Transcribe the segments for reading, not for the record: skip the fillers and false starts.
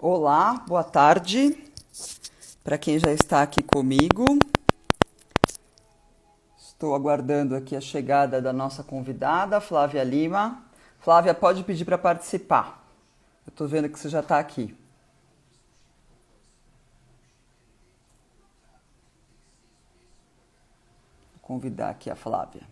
Olá, boa tarde. Para quem já está aqui comigo, estou aguardando aqui a chegada da nossa convidada, Flávia Lima. Flávia, pode pedir para participar. Eu estou vendo que você já está aqui. Vou convidar aqui a Flávia.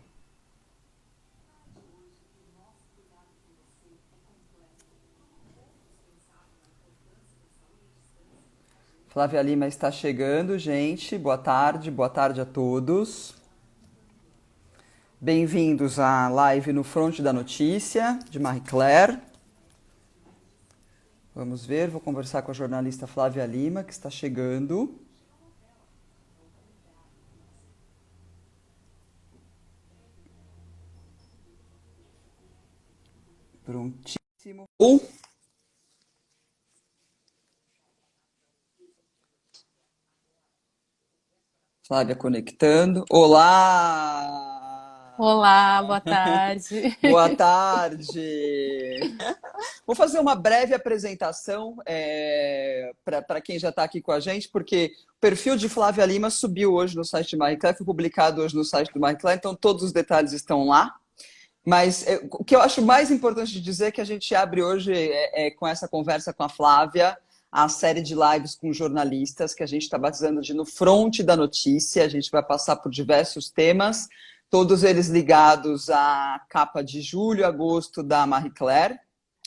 Flávia Lima está chegando, gente. Boa tarde a todos. Bem-vindos à live no Fronte da Notícia, de Marie Claire. Vamos ver, vou conversar com a jornalista Flávia Lima, que está chegando. Prontíssimo. Flávia conectando. Olá! Olá, boa tarde. Boa tarde! Vou fazer uma breve apresentação para quem já está aqui com a gente, porque o perfil de Flávia Lima subiu hoje no site de Marie Claire, foi publicado hoje no site do Marie Claire, então todos os detalhes estão lá. Mas o que eu acho mais importante de dizer é que a gente abre hoje com essa conversa com a Flávia, a série de lives com jornalistas que a gente está batizando de No Fronte da Notícia. A gente vai passar por diversos temas, todos eles ligados à capa de julho, agosto da Marie Claire.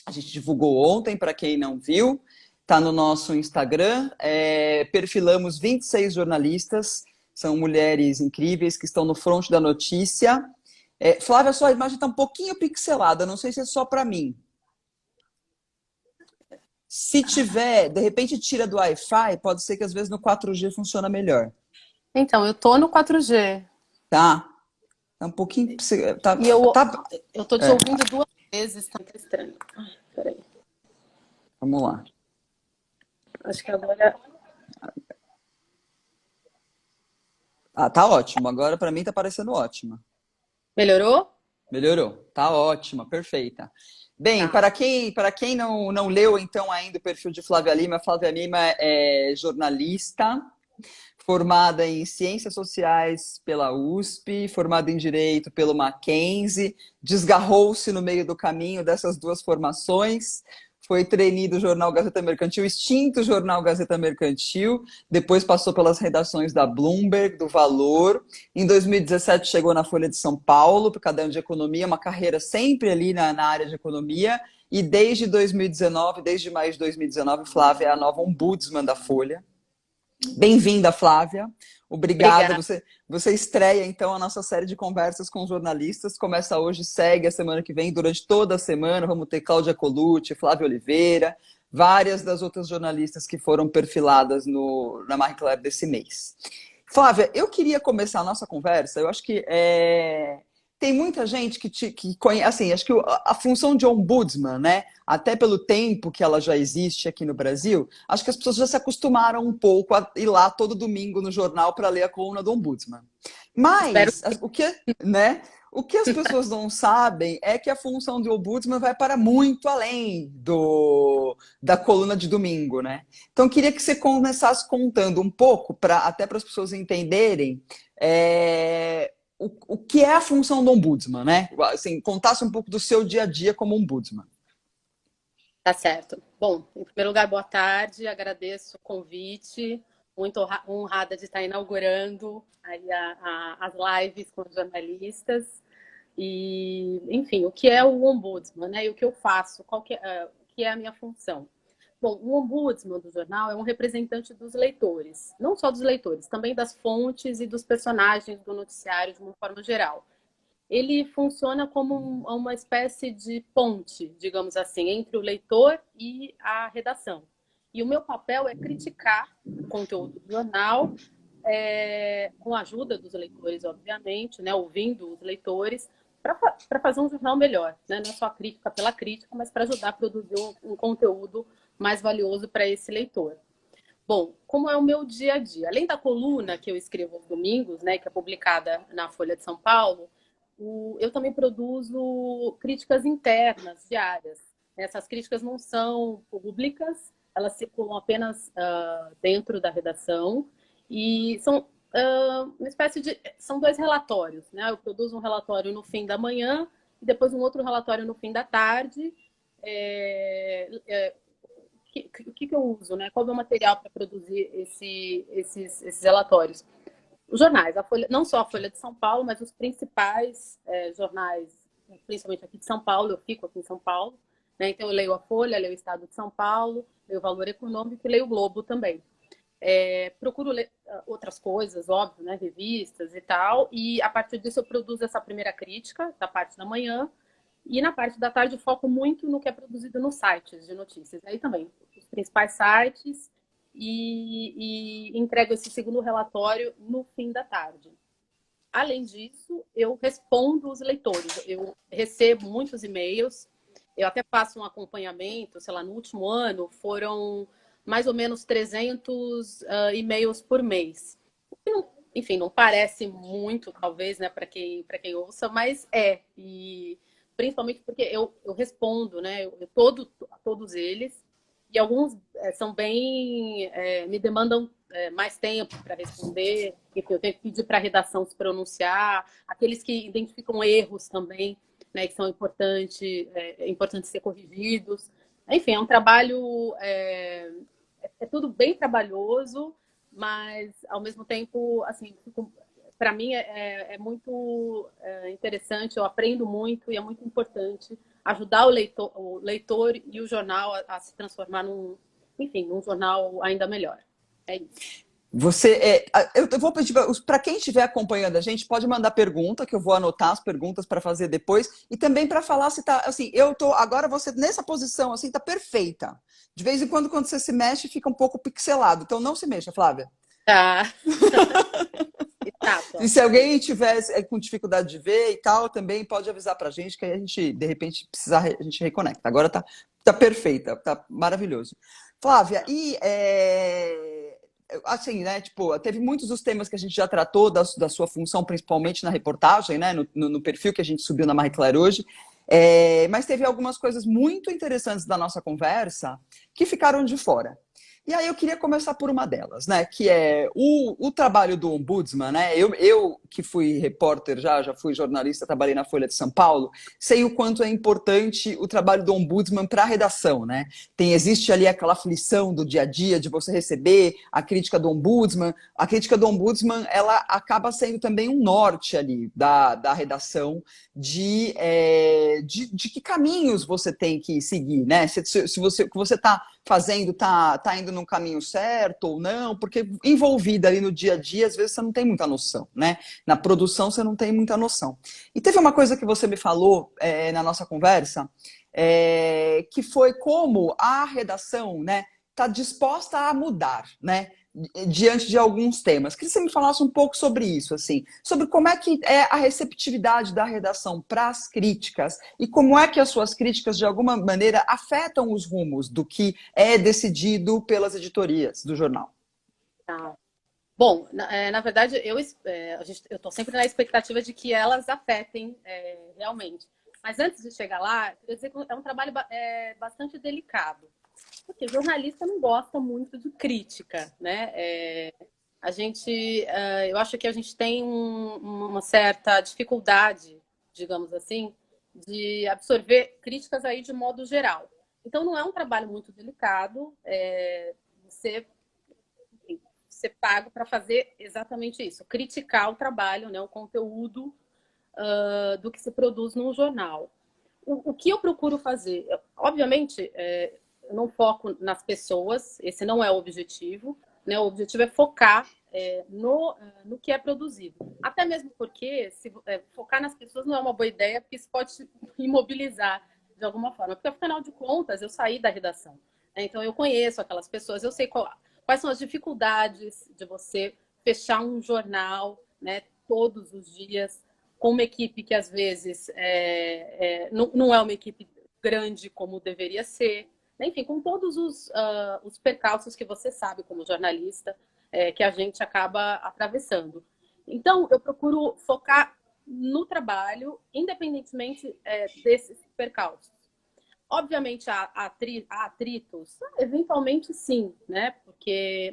A gente divulgou ontem, para quem não viu, está no nosso Instagram. Perfilamos 26 jornalistas, são mulheres incríveis que estão no fronte da notícia. Flávia, sua imagem está um pouquinho pixelada, não sei se é só para mim. Se tiver, de repente tira do Wi-Fi, pode ser que às vezes no 4G funciona melhor. Então, eu tô no 4G Tá? Tá um pouquinho. Tá, e eu, tá, eu tô te ouvindo duas vezes, tá estranho. Ai, peraí. vamos lá. Acho que agora. Ah, tá ótimo. Agora para mim tá parecendo ótima. Melhorou? Melhorou. Tá ótima, perfeita. Bem, Tá. para quem não leu então ainda o perfil de Flávia Lima é jornalista, formada em Ciências Sociais pela USP, formada em Direito pelo Mackenzie, desgarrou-se no meio do caminho dessas duas formações, foi trainee do jornal Gazeta Mercantil, extinto jornal Gazeta Mercantil, depois passou pelas redações da Bloomberg, do Valor. Em 2017 chegou na Folha de São Paulo, para o caderno de economia, uma carreira sempre ali na área de economia, e desde 2019, desde maio de 2019, Flávia é a nova ombudsman da Folha. Bem-vinda, Flávia. Obrigada. Obrigada. Você estreia, então, a nossa série de conversas com jornalistas. Começa hoje, segue a semana que vem, durante toda a semana. Vamos ter Cláudia Colucci, Flávia Oliveira, várias das outras jornalistas que foram perfiladas na Marie Claire desse mês. Flávia, eu queria começar a nossa conversa. Eu acho que tem muita gente que conhece, assim, acho que a função de ombudsman, né? Até pelo tempo que ela já existe aqui no Brasil, acho que as pessoas já se acostumaram um pouco a ir lá todo domingo no jornal para ler a coluna do ombudsman. Espero Mas que. o que as pessoas não sabem é que a função do ombudsman vai para muito além da coluna de domingo, né? Então, queria que você começasse contando um pouco, até para as pessoas entenderem o que é a função do ombudsman, né? Assim, contasse um pouco do seu dia a dia como ombudsman. Tá certo. Bom, em primeiro lugar, boa tarde. Agradeço o convite. Muito honrada de estar inaugurando aí as lives com os jornalistas. E, enfim, o que é o ombudsman, né? E o que eu faço? O que é a minha função? Bom, o ombudsman do jornal é um representante dos leitores, não só dos leitores, também das fontes e dos personagens do noticiário de uma forma geral. Ele funciona como uma espécie de ponte, digamos assim, entre o leitor e a redação. E o meu papel é criticar o conteúdo do jornal, com a ajuda dos leitores, obviamente, né, ouvindo os leitores, para fazer um jornal melhor. Né? Não é só a crítica pela crítica, mas para ajudar a produzir um conteúdo mais valioso para esse leitor. Bom, como é o meu dia a dia? Além da coluna que eu escrevo aos domingos, né, que é publicada na Folha de São Paulo, eu também produzo críticas internas diárias. Essas críticas não são públicas, elas circulam apenas dentro da redação e são uma espécie de... São dois relatórios, né? Eu produzo um relatório no fim da manhã e depois um outro relatório no fim da tarde. O que eu uso, né? Qual é o material para produzir esses relatórios? Os jornais, não só a Folha de São Paulo, mas os principais jornais, principalmente aqui de São Paulo, eu fico aqui em São Paulo, né? Então eu leio a Folha, leio o Estado de São Paulo, leio o Valor Econômico e leio o Globo também. Procuro ler outras coisas, óbvio, né? Revistas e tal, e a partir disso eu produzo essa primeira crítica, da parte da manhã, e na parte da tarde eu foco muito no que é produzido nos sites de notícias. Aí também, os principais sites, e entrego esse segundo relatório no fim da tarde. Além disso, eu respondo os leitores. Eu recebo muitos e-mails, eu até faço um acompanhamento, sei lá, no último ano foram mais ou menos 300 e-mails por mês. Enfim, não parece muito, talvez, né, para quem ouça, mas e principalmente porque eu respondo, né, todos eles, e alguns são bem... me demandam mais tempo para responder, enfim, eu tenho que pedir para a redação se pronunciar, aqueles que identificam erros também, né, que são importantes ser corrigidos. Enfim, é um trabalho... é tudo bem trabalhoso, mas, ao mesmo tempo, assim, para mim é muito interessante, eu aprendo muito e é muito importante ajudar o leitor e o jornal a se transformar num jornal ainda melhor. É isso. Eu vou pedir para quem estiver acompanhando a gente, pode mandar pergunta, que eu vou anotar as perguntas para fazer depois, e também para falar se tá assim, agora você nessa posição assim tá perfeita. De vez em quando você se mexe, fica um pouco pixelado, então não se mexa, Flávia. Tá. Etapa. E se alguém tiver com dificuldade de ver e tal, também pode avisar para a gente, que aí a gente, de repente, a gente reconecta. Agora tá perfeita, tá maravilhoso. Flávia, assim, né, tipo, teve muitos dos temas que a gente já tratou da sua função, principalmente na reportagem, né, no perfil que a gente subiu na Marie Claire hoje, mas teve algumas coisas muito interessantes da nossa conversa que ficaram de fora. E aí eu queria começar por uma delas, né? Que é o trabalho do ombudsman, né? Eu que fui repórter já fui jornalista, trabalhei na Folha de São Paulo, sei o quanto é importante o trabalho do ombudsman para a redação, né? Existe ali aquela aflição do dia a dia de você receber a crítica do ombudsman. A crítica do ombudsman, ela acaba sendo também um norte ali da redação de que caminhos você tem que seguir, né? Se você, o que você está fazendo tá indo no caminho certo ou não, porque envolvida ali no dia a dia, às vezes você não tem muita noção, né? Na produção você não tem muita noção. E teve uma coisa que você me falou na nossa conversa, que foi como a redação, né, está disposta a mudar, né? Diante de alguns temas. Queria que você me falasse um pouco sobre isso, assim, sobre como é que é a receptividade da redação para as críticas e como é que as suas críticas, de alguma maneira, afetam os rumos do que é decidido pelas editorias do jornal. Tá. Bom, na verdade, eu estou sempre na expectativa de que elas afetem realmente. Mas antes de chegar lá, queria dizer que é um trabalho bastante delicado. Porque jornalista não gosta muito de crítica, né? Eu acho que a gente tem uma certa dificuldade, digamos assim, de absorver críticas aí de modo geral. Então, não é um trabalho muito delicado, você ser pago para fazer exatamente isso, criticar o trabalho, né, o conteúdo do que se produz num jornal. O que eu procuro fazer? Obviamente, eu não foco nas pessoas, esse não é o objetivo, né? O objetivo é focar no que é produzido. Até mesmo porque focar nas pessoas não é uma boa ideia, porque isso pode te imobilizar de alguma forma. Porque, afinal de contas, eu saí da redação, né? Então, eu conheço aquelas pessoas, eu sei quais são as dificuldades de você fechar um jornal, né, todos os dias, com uma equipe que, às vezes, não é uma equipe grande como deveria ser. Enfim, com todos os percalços que você sabe como jornalista, que a gente acaba atravessando. Então, eu procuro focar no trabalho, independentemente desses percalços. Obviamente, há atritos, eventualmente sim, né? Porque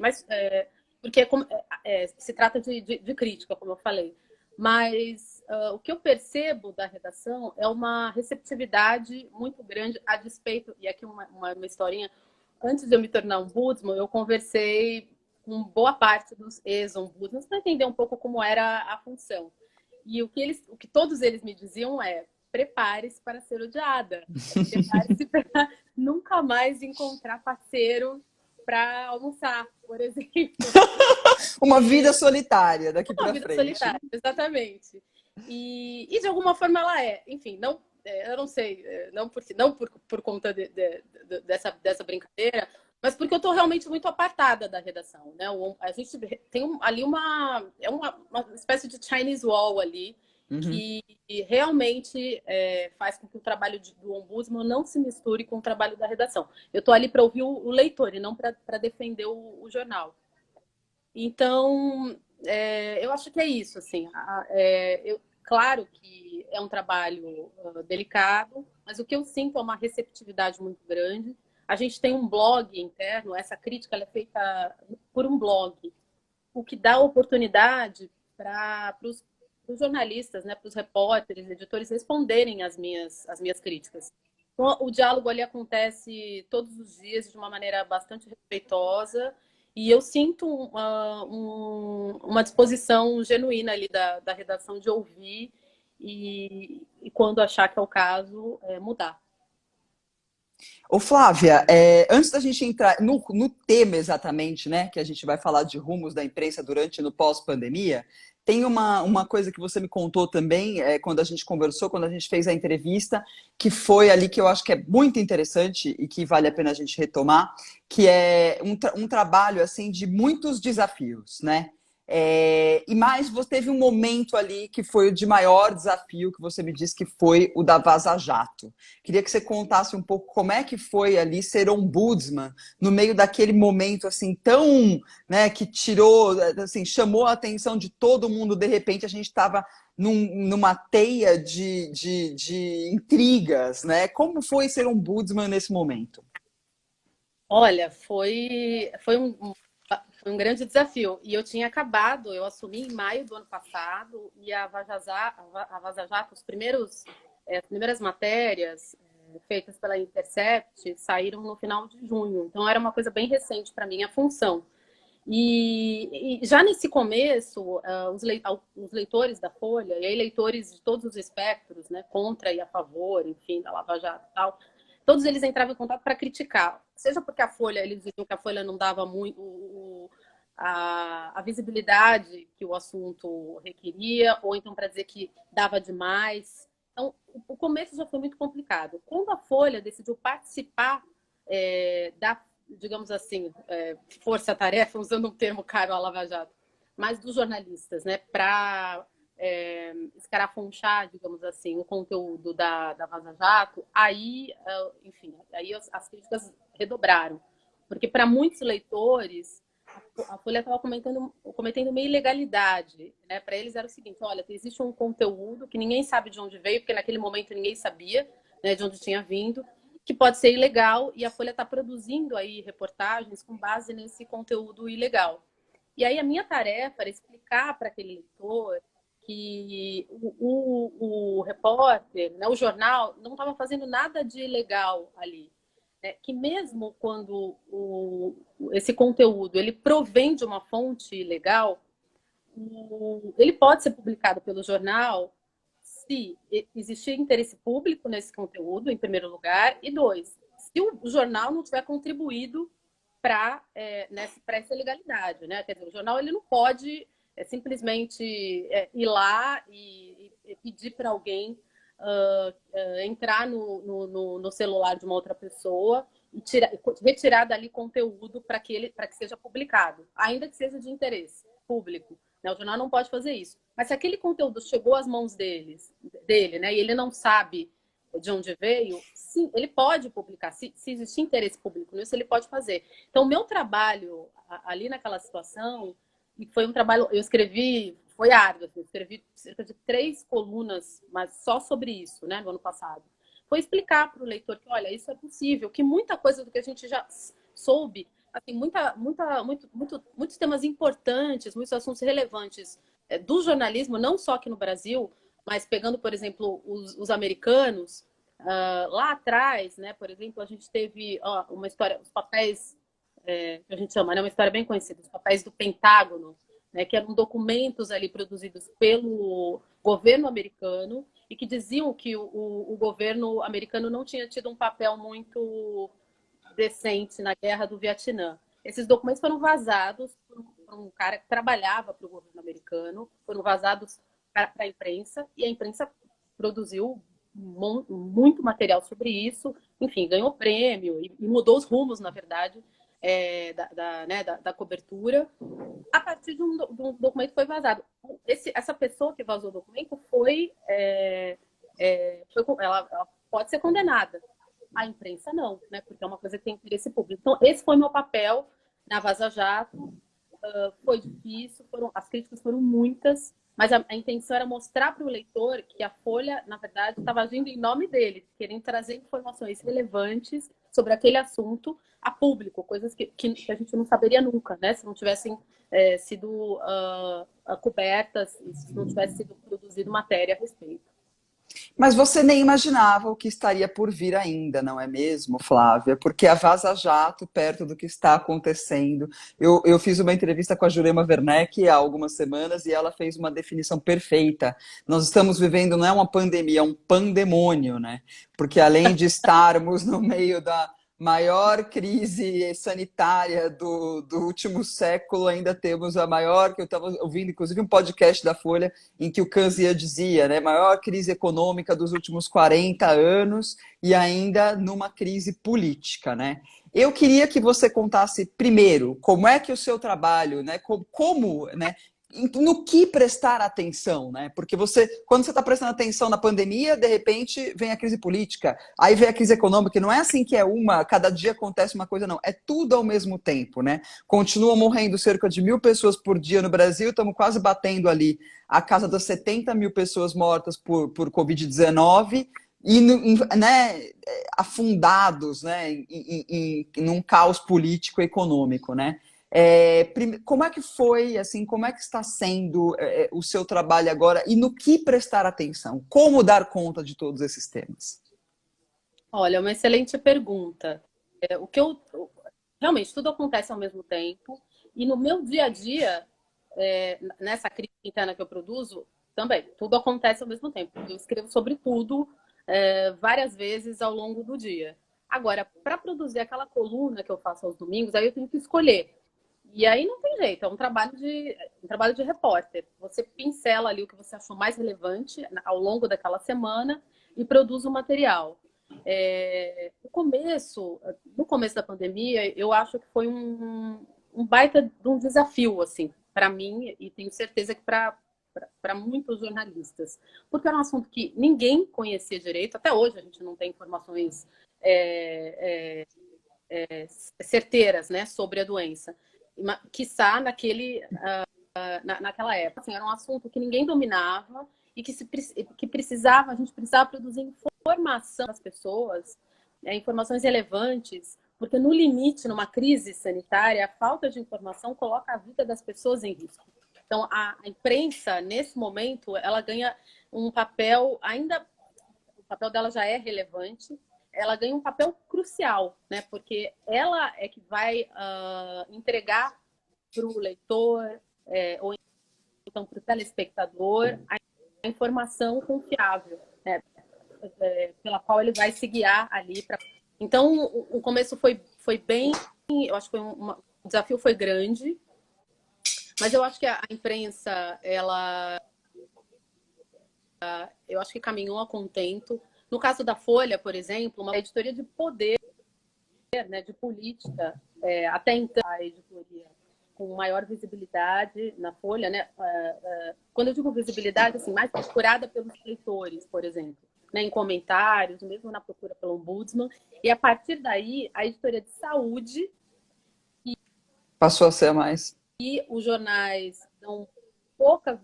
se trata de crítica, como eu falei. Mas o que eu percebo da redação é uma receptividade muito grande a despeito. E aqui uma historinha. Antes de eu me tornar ombudsman, eu conversei com boa parte dos ex-ombudsmans para entender um pouco como era a função. E o que todos eles me diziam é: prepare-se para ser odiada. Prepare-se para nunca mais encontrar parceiro para almoçar, por exemplo. Uma vida solitária daqui Uma para vida frente. solitária, exatamente. De alguma forma ela é. Enfim, não, eu não sei, não por conta dessa brincadeira, mas porque eu estou realmente muito apartada da redação, né? A gente tem ali uma espécie de Chinese Wall ali, Uhum. que realmente faz com que o trabalho do ombudsman não se misture com o trabalho da redação. Eu estou ali para ouvir o leitor e não para defender o jornal. Então, eu acho que é isso, assim. Claro que é um trabalho delicado, mas o que eu sinto é uma receptividade muito grande. A gente tem um blog interno, essa crítica ela é feita por um blog, o que dá oportunidade para os jornalistas, né, para os repórteres, editores responderem às minhas críticas. Então, o diálogo ali acontece todos os dias de uma maneira bastante respeitosa e eu sinto uma disposição genuína ali da redação de ouvir e quando achar que é o caso, mudar. Ô, Flávia, antes da gente entrar no tema exatamente, né, que a gente vai falar de rumos da imprensa durante e no pós-pandemia, tem uma coisa que você me contou também, quando a gente conversou, quando a gente fez a entrevista, que foi ali que eu acho que é muito interessante e que vale a pena a gente retomar, que é um trabalho assim de muitos desafios, né? E mais, você teve um momento ali que foi o de maior desafio, que você me disse que foi o da Vaza Jato. Queria que você contasse um pouco como é que foi ali ser ombudsman no meio daquele momento assim tão, né, que tirou, assim, chamou a atenção de todo mundo. De repente a gente estava numa teia de intrigas, né? Como foi ser ombudsman nesse momento? Olha, foi um grande desafio. E eu assumi em maio do ano passado, e a Vaza Jato, as primeiras matérias feitas pela Intercept saíram no final de junho. Então era uma coisa bem recente para mim a função. E já nesse começo, os leitores da Folha, e aí leitores de todos os espectros, né, contra e a favor, enfim, da Lava Jato e tal, todos eles entravam em contato para criticar. Seja porque eles diziam que a Folha não dava muito a visibilidade que o assunto requeria, ou então para dizer que dava demais. Então, o começo já foi muito complicado. Quando a Folha decidiu participar da, digamos assim, força-tarefa, usando um termo caro à Lava Jato, mas dos jornalistas, né, para escarafunchar, digamos assim, o conteúdo da Vaza Jato, enfim, aí as críticas redobraram. Porque para muitos leitores, a Folha estava cometendo uma ilegalidade. Né? Para eles era o seguinte: olha, existe um conteúdo que ninguém sabe de onde veio, porque naquele momento ninguém sabia, né, de onde tinha vindo, que pode ser ilegal, e a Folha está produzindo aí reportagens com base nesse conteúdo ilegal. E aí a minha tarefa era explicar para aquele leitor que o repórter, né, o jornal, não estava fazendo nada de ilegal ali. Né? Que mesmo quando esse conteúdo ele provém de uma fonte ilegal, ele pode ser publicado pelo jornal se existir interesse público nesse conteúdo, em primeiro lugar, e dois, se o jornal não tiver contribuído para essa legalidade. Né? Quer dizer, o jornal ele não pode simplesmente ir lá e pedir para alguém entrar no celular de uma outra pessoa e retirar dali conteúdo para que seja publicado, ainda que seja de interesse público. Né? O jornal não pode fazer isso. Mas se aquele conteúdo chegou às mãos dele, né, e ele não sabe de onde veio, sim, ele pode publicar. Se existir interesse público nisso, ele pode fazer. Então, o meu trabalho ali naquela situação, e foi um trabalho, eu escrevi, foi árduo, assim, eu escrevi cerca de 3 colunas, mas só sobre isso, né, no ano passado. foi explicar para o leitor que, olha, isso é possível, que muita coisa do que a gente já soube, assim, muitos temas importantes, muitos assuntos relevantes do jornalismo, não só aqui no Brasil, mas pegando, por exemplo, os americanos, lá atrás, né, por exemplo, a gente teve uma história, os papéis, que a gente chama, né, uma história bem conhecida, os papéis do Pentágono, né, que eram documentos ali produzidos pelo governo americano e que diziam que o governo americano não tinha tido um papel muito decente na guerra do Vietnã. Esses documentos foram vazados por um cara que trabalhava para o governo americano, foram vazados para a imprensa, e a imprensa produziu muito material sobre isso, enfim, ganhou prêmio e mudou os rumos, na verdade, da cobertura, a partir de um documento que foi vazado. Essa pessoa que vazou o documento ela pode ser condenada. A imprensa não, né? Porque é uma coisa que tem interesse público. Então, esse foi meu papel na Vaza Jato. Foi difícil, as críticas foram muitas, mas a intenção era mostrar para o leitor que a Folha, na verdade, estava agindo em nome dele, querendo trazer informações relevantes sobre aquele assunto a público, coisas que a gente não saberia nunca, né? Se não tivessem sido cobertas, se não tivesse sido produzido matéria a respeito. Mas você nem imaginava o que estaria por vir ainda, não é mesmo, Flávia? Porque a Vaza Jato, perto do que está acontecendo. Eu fiz uma entrevista com a Jurema Werneck há algumas semanas e ela fez uma definição perfeita. Nós estamos vivendo, não é uma pandemia, é um pandemônio, né? Porque além de estarmos no meio da maior crise sanitária do último século, ainda temos a maior, que eu estava ouvindo, inclusive, um podcast da Folha, em que o Kanzian dizia, né, maior crise econômica dos últimos 40 anos e ainda numa crise política, né? Eu queria que você contasse primeiro como é que o seu trabalho, né, como, né, no que prestar atenção, né? Porque quando você está prestando atenção na pandemia, de repente vem a crise política, aí vem a crise econômica, não é assim que cada dia acontece uma coisa, não, é tudo ao mesmo tempo, né? Continua morrendo cerca de 1.000 pessoas por dia no Brasil, estamos quase batendo ali a casa das 70 mil pessoas mortas por Covid-19, e né, afundados, né, num caos político e econômico, né? Como é que foi, assim, como é que está sendo o seu trabalho agora e no que prestar atenção? Como dar conta de todos esses temas? Olha, uma excelente pergunta. Realmente, tudo acontece ao mesmo tempo e no meu dia a dia, nessa crise interna que eu produzo, também, tudo acontece ao mesmo tempo. Eu escrevo sobre tudo várias vezes ao longo do dia. Agora, para produzir aquela coluna que eu faço aos domingos, aí eu tenho que escolher. E aí não tem jeito, é um trabalho de repórter. Você pincela ali o que você achou mais relevante ao longo daquela semana e produz o material. No começo da pandemia, eu acho que foi um baita de um desafio, assim, para mim, e tenho certeza que para muitos jornalistas. Porque era um assunto que ninguém conhecia direito, até hoje a gente não tem informações certeiras, né, sobre a doença. Quiçá naquela época. Assim, era um assunto que ninguém dominava e que a gente precisava produzir informação das pessoas, informações relevantes, porque no limite, numa crise sanitária, a falta de informação coloca a vida das pessoas em risco. Então, a imprensa, nesse momento, ela ganha um papel o papel dela já é relevante, ela ganha um papel crucial, né? Porque ela é que vai entregar para o leitor ou então para o telespectador a informação confiável, né? Pela qual ele vai se guiar ali. Então, o começo foi bem... Eu acho que o desafio foi grande, mas eu acho que a imprensa, eu acho que caminhou a contento. No caso da Folha, por exemplo, uma editoria de poder, né, de política, até então a editoria com maior visibilidade na Folha, né? Quando eu digo visibilidade, assim, mais procurada pelos leitores, por exemplo, né, em comentários, mesmo na procura pelo Ombudsman. E a partir daí, a editoria de saúde passou a ser mais. E os jornais dão pouca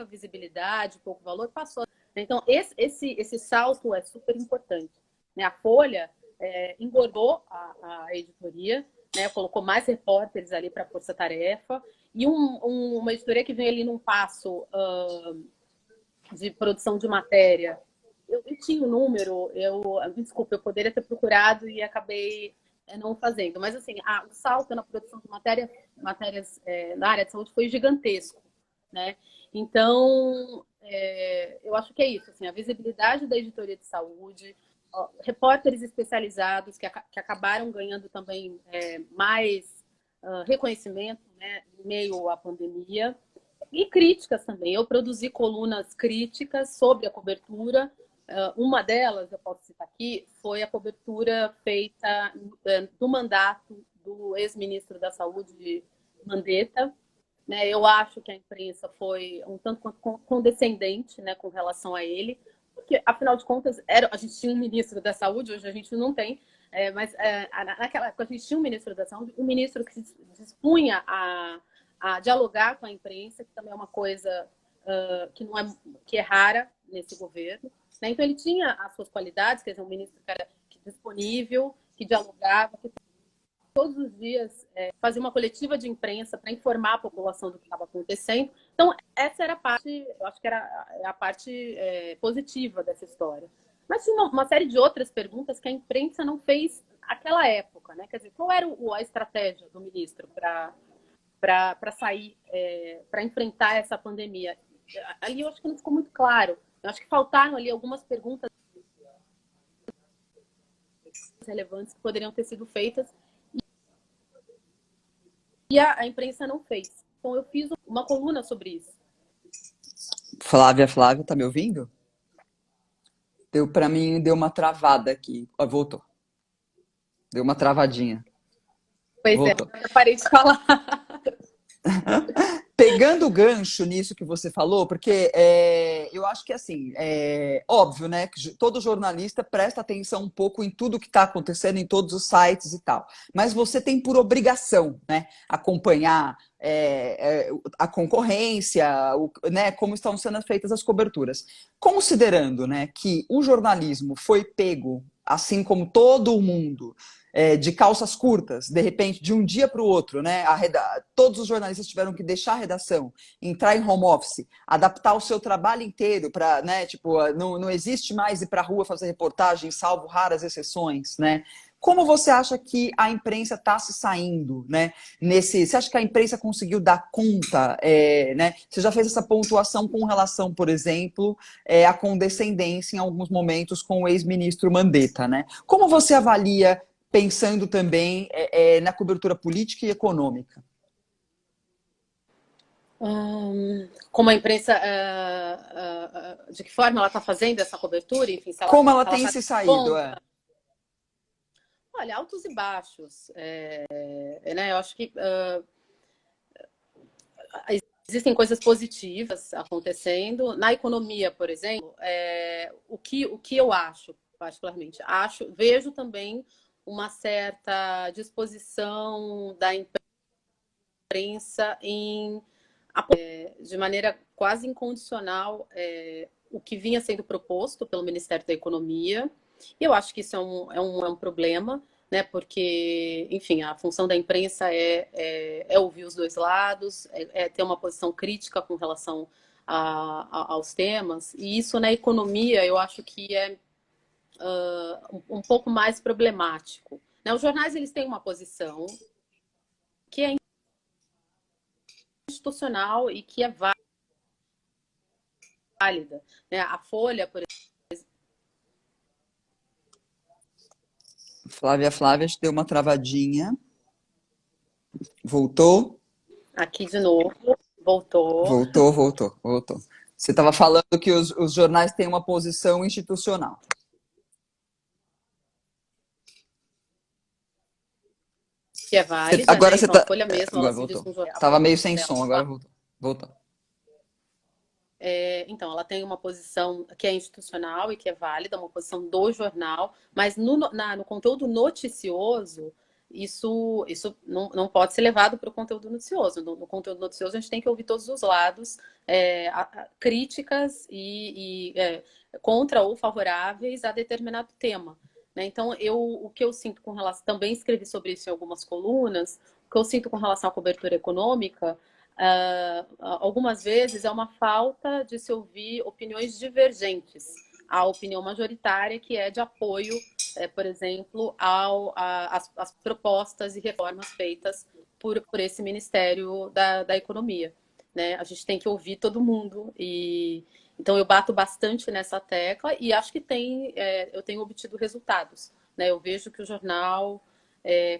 visibilidade, pouco valor, passou Então, esse salto é super importante, né? A Folha engordou a editoria, né? Colocou mais repórteres ali para a Força Tarefa, e uma editoria que vem ali num passo de produção de matéria. Eu tinha o número, desculpa, eu poderia ter procurado e acabei não fazendo, mas assim, o salto na produção de matérias na área de saúde foi gigantesco, né? Então, eu acho que é isso, assim, a visibilidade da editoria de saúde, repórteres especializados que acabaram ganhando também mais reconhecimento, né, em meio à pandemia, e críticas também. Eu produzi colunas críticas sobre a cobertura. Uma delas, eu posso citar aqui, foi a cobertura feita do mandato do ex-ministro da Saúde, Mandetta. Né? Eu acho que a imprensa foi um tanto quanto condescendente, né, com relação a ele, porque, afinal de contas, a gente tinha um ministro da Saúde, hoje a gente não tem, mas naquela época a gente tinha um ministro da Saúde, um ministro que se dispunha a dialogar com a imprensa, que também é uma coisa que é rara nesse governo. Né? Então, ele tinha as suas qualidades, quer dizer, um ministro que era disponível, que dialogava, que todos os dias fazia uma coletiva de imprensa para informar a população do que estava acontecendo. Então, essa era a parte, eu acho que era a parte positiva dessa história. Mas tinha uma série de outras perguntas que a imprensa não fez naquela época, né? Quer dizer, qual era a estratégia do ministro para sair, para enfrentar essa pandemia? Ali eu acho que não ficou muito claro. Eu acho que faltaram ali algumas perguntas relevantes que poderiam ter sido feitas e a imprensa não fez. Então eu fiz uma coluna sobre isso. Flávia, tá me ouvindo? Para mim, deu uma travada aqui. Ó, voltou. Deu uma travadinha. Pois Voltou. eu parei de falar. Pegando o gancho nisso que você falou, porque eu acho que assim, óbvio, né? Que todo jornalista presta atenção um pouco em tudo que está acontecendo em todos os sites e tal. Mas você tem por obrigação, né, acompanhar a concorrência, né, como estão sendo feitas as coberturas. Considerando, né, que o jornalismo foi pego, assim como todo o mundo, de calças curtas, de repente, de um dia para o outro, né? Todos os jornalistas tiveram que deixar a redação, entrar em home office, adaptar o seu trabalho inteiro para, né? Tipo, não existe mais ir para a rua fazer reportagem, salvo raras exceções, né? Como você acha que a imprensa está se saindo, né? Você acha que a imprensa conseguiu dar conta, né? Você já fez essa pontuação com relação, por exemplo, à condescendência em alguns momentos com o ex-ministro Mandetta, né? Como você avalia pensando também na cobertura política e econômica? Como a imprensa, de que forma ela está fazendo essa cobertura? Enfim, se Como ela ela tem está se saído? conta. Olha, altos e baixos. Né? Eu acho que existem coisas positivas acontecendo. Na economia, por exemplo, o que eu acho, particularmente, vejo também uma certa disposição da imprensa em de maneira quase incondicional o que vinha sendo proposto pelo Ministério da Economia. E eu acho que isso é um problema, né? Porque, enfim, a função da imprensa é ouvir os dois lados, ter uma posição crítica com relação aos temas. E isso na economia eu acho que é um pouco mais problemático. Né? Os jornais eles têm uma posição que é institucional e que é válida. Né? A Folha, por exemplo. Flávia, te deu uma travadinha. Voltou? Aqui de novo, voltou. Voltou. Você estava falando que os jornais têm uma posição institucional. Que é válida, Agora né? você Então a tá. Folha mesmo, ela Agora se diz voltou. um jornal. Estava meio sem som, agora voltou. Então, ela tem uma posição que é institucional e que é válida, uma posição do jornal, mas no conteúdo noticioso, isso não pode ser levado para o conteúdo noticioso. No conteúdo noticioso, a gente tem que ouvir todos os lados, críticas contra ou favoráveis a determinado tema. Né? Então, o que eu sinto com relação... Também escrevi sobre isso em algumas colunas. O que eu sinto com relação à cobertura econômica, algumas vezes, é uma falta de se ouvir opiniões divergentes à opinião majoritária, que é de apoio, por exemplo, às propostas e reformas feitas por esse Ministério da Economia. Né? A gente tem que ouvir todo mundo. Então, eu bato bastante nessa tecla e acho que eu tenho obtido resultados. Né? Eu vejo que o jornal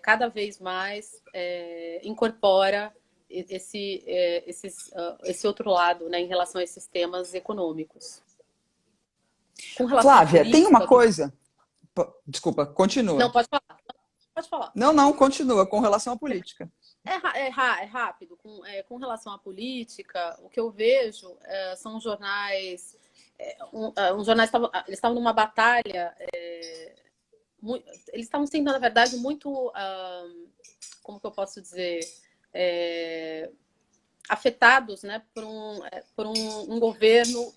cada vez mais incorpora esse outro lado, né, em relação a esses temas econômicos. Com relação Flávia, à política, tem uma coisa... Desculpa, continua. Não, pode falar. Pode falar. Não, continua, com relação à política. É rápido. Com relação à política, o que eu vejo são jornais... eles estavam numa batalha... eles estavam sendo, na verdade, muito... como que eu posso dizer? Afetados, né, por um governo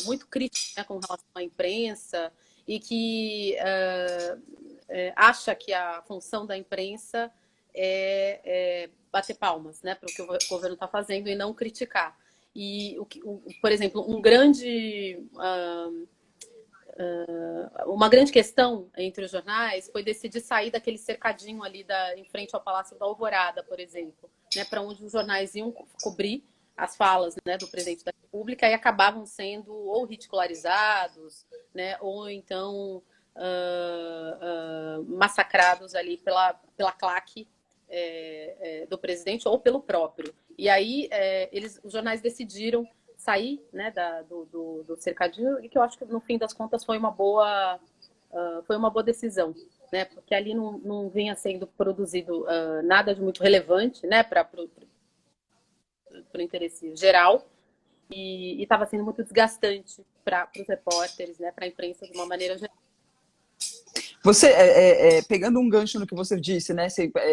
muito crítico, né, com relação à imprensa e que acha que a função da imprensa é bater palmas, né, para o que o governo está fazendo e não criticar. E, por exemplo, uma grande questão entre os jornais foi decidir sair daquele cercadinho ali em frente ao Palácio da Alvorada, por exemplo, né, para onde os jornais iam cobrir as falas, né, do presidente da República e acabavam sendo ou ridicularizados, né, ou então massacrados ali pela claque do presidente ou pelo próprio. E aí os jornais decidiram sair, né, do cercadinho, e que eu acho que no fim das contas foi uma boa decisão, né, porque ali não vinha sendo produzido nada de muito relevante, né, para o interesse geral, e estava sendo muito desgastante para os repórteres, né, para a imprensa de uma maneira geral. Você, pegando um gancho no que você disse, né?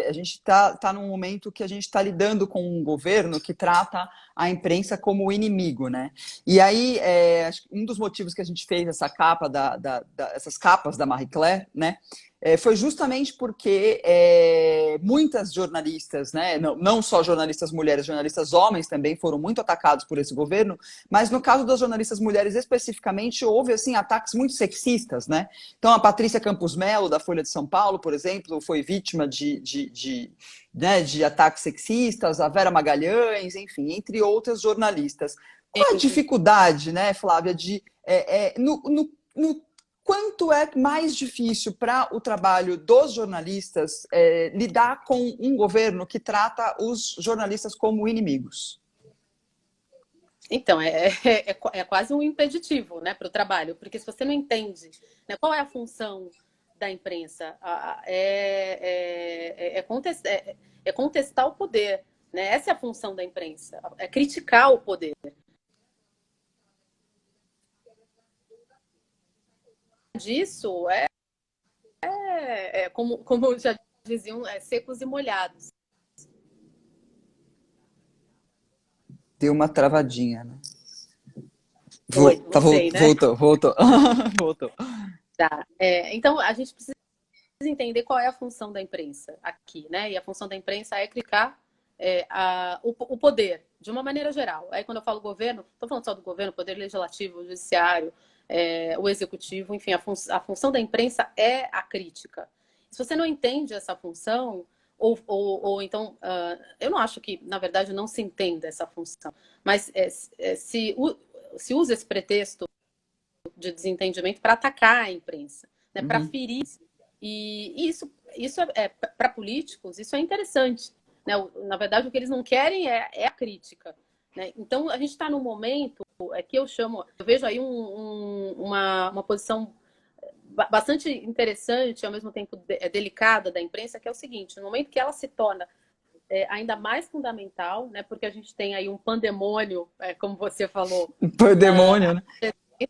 A gente está num momento que a gente está lidando com um governo que trata a imprensa como inimigo, né? E aí, acho que um dos motivos que a gente fez essa capa essas capas da Marie Claire, né? Foi justamente porque muitas jornalistas, né, não só jornalistas mulheres, jornalistas homens também foram muito atacados por esse governo, mas no caso das jornalistas mulheres especificamente, houve assim, ataques muito sexistas, né? Então a Patrícia Campos Melo, da Folha de São Paulo, por exemplo, foi vítima de ataques sexistas, a Vera Magalhães, enfim, entre outras jornalistas. Qual a dificuldade, né, Flávia, no quanto é mais difícil para o trabalho dos jornalistas lidar com um governo que trata os jornalistas como inimigos? Então, é quase um impeditivo, né, para o trabalho, porque se você não entende, né, qual é a função da imprensa, é contestar o poder, né? Essa é a função da imprensa, é criticar o poder. Disso como já diziam, secos e molhados. Deu uma travadinha, né? Sei, né? Voltou. Voltou. Tá. Então, a gente precisa entender qual é a função da imprensa aqui, né? E a função da imprensa é criticar o poder, de uma maneira geral. Aí, quando eu falo governo, estou falando só do governo, poder legislativo, o judiciário, o executivo, enfim, a função da imprensa é a crítica. Se você não entende essa função, ou então, eu não acho que, na verdade, não se entenda essa função, mas se usa esse pretexto de desentendimento para atacar a imprensa, né, para ferir. E isso para políticos, isso é interessante. Né? Na verdade, o que eles não querem é a crítica. Né? Então, a gente está num momento que eu vejo aí uma posição bastante interessante, ao mesmo tempo delicada da imprensa, que é o seguinte: no momento que ela se torna ainda mais fundamental, né, porque a gente tem aí um pandemônio, como você falou. Pandemônio, né?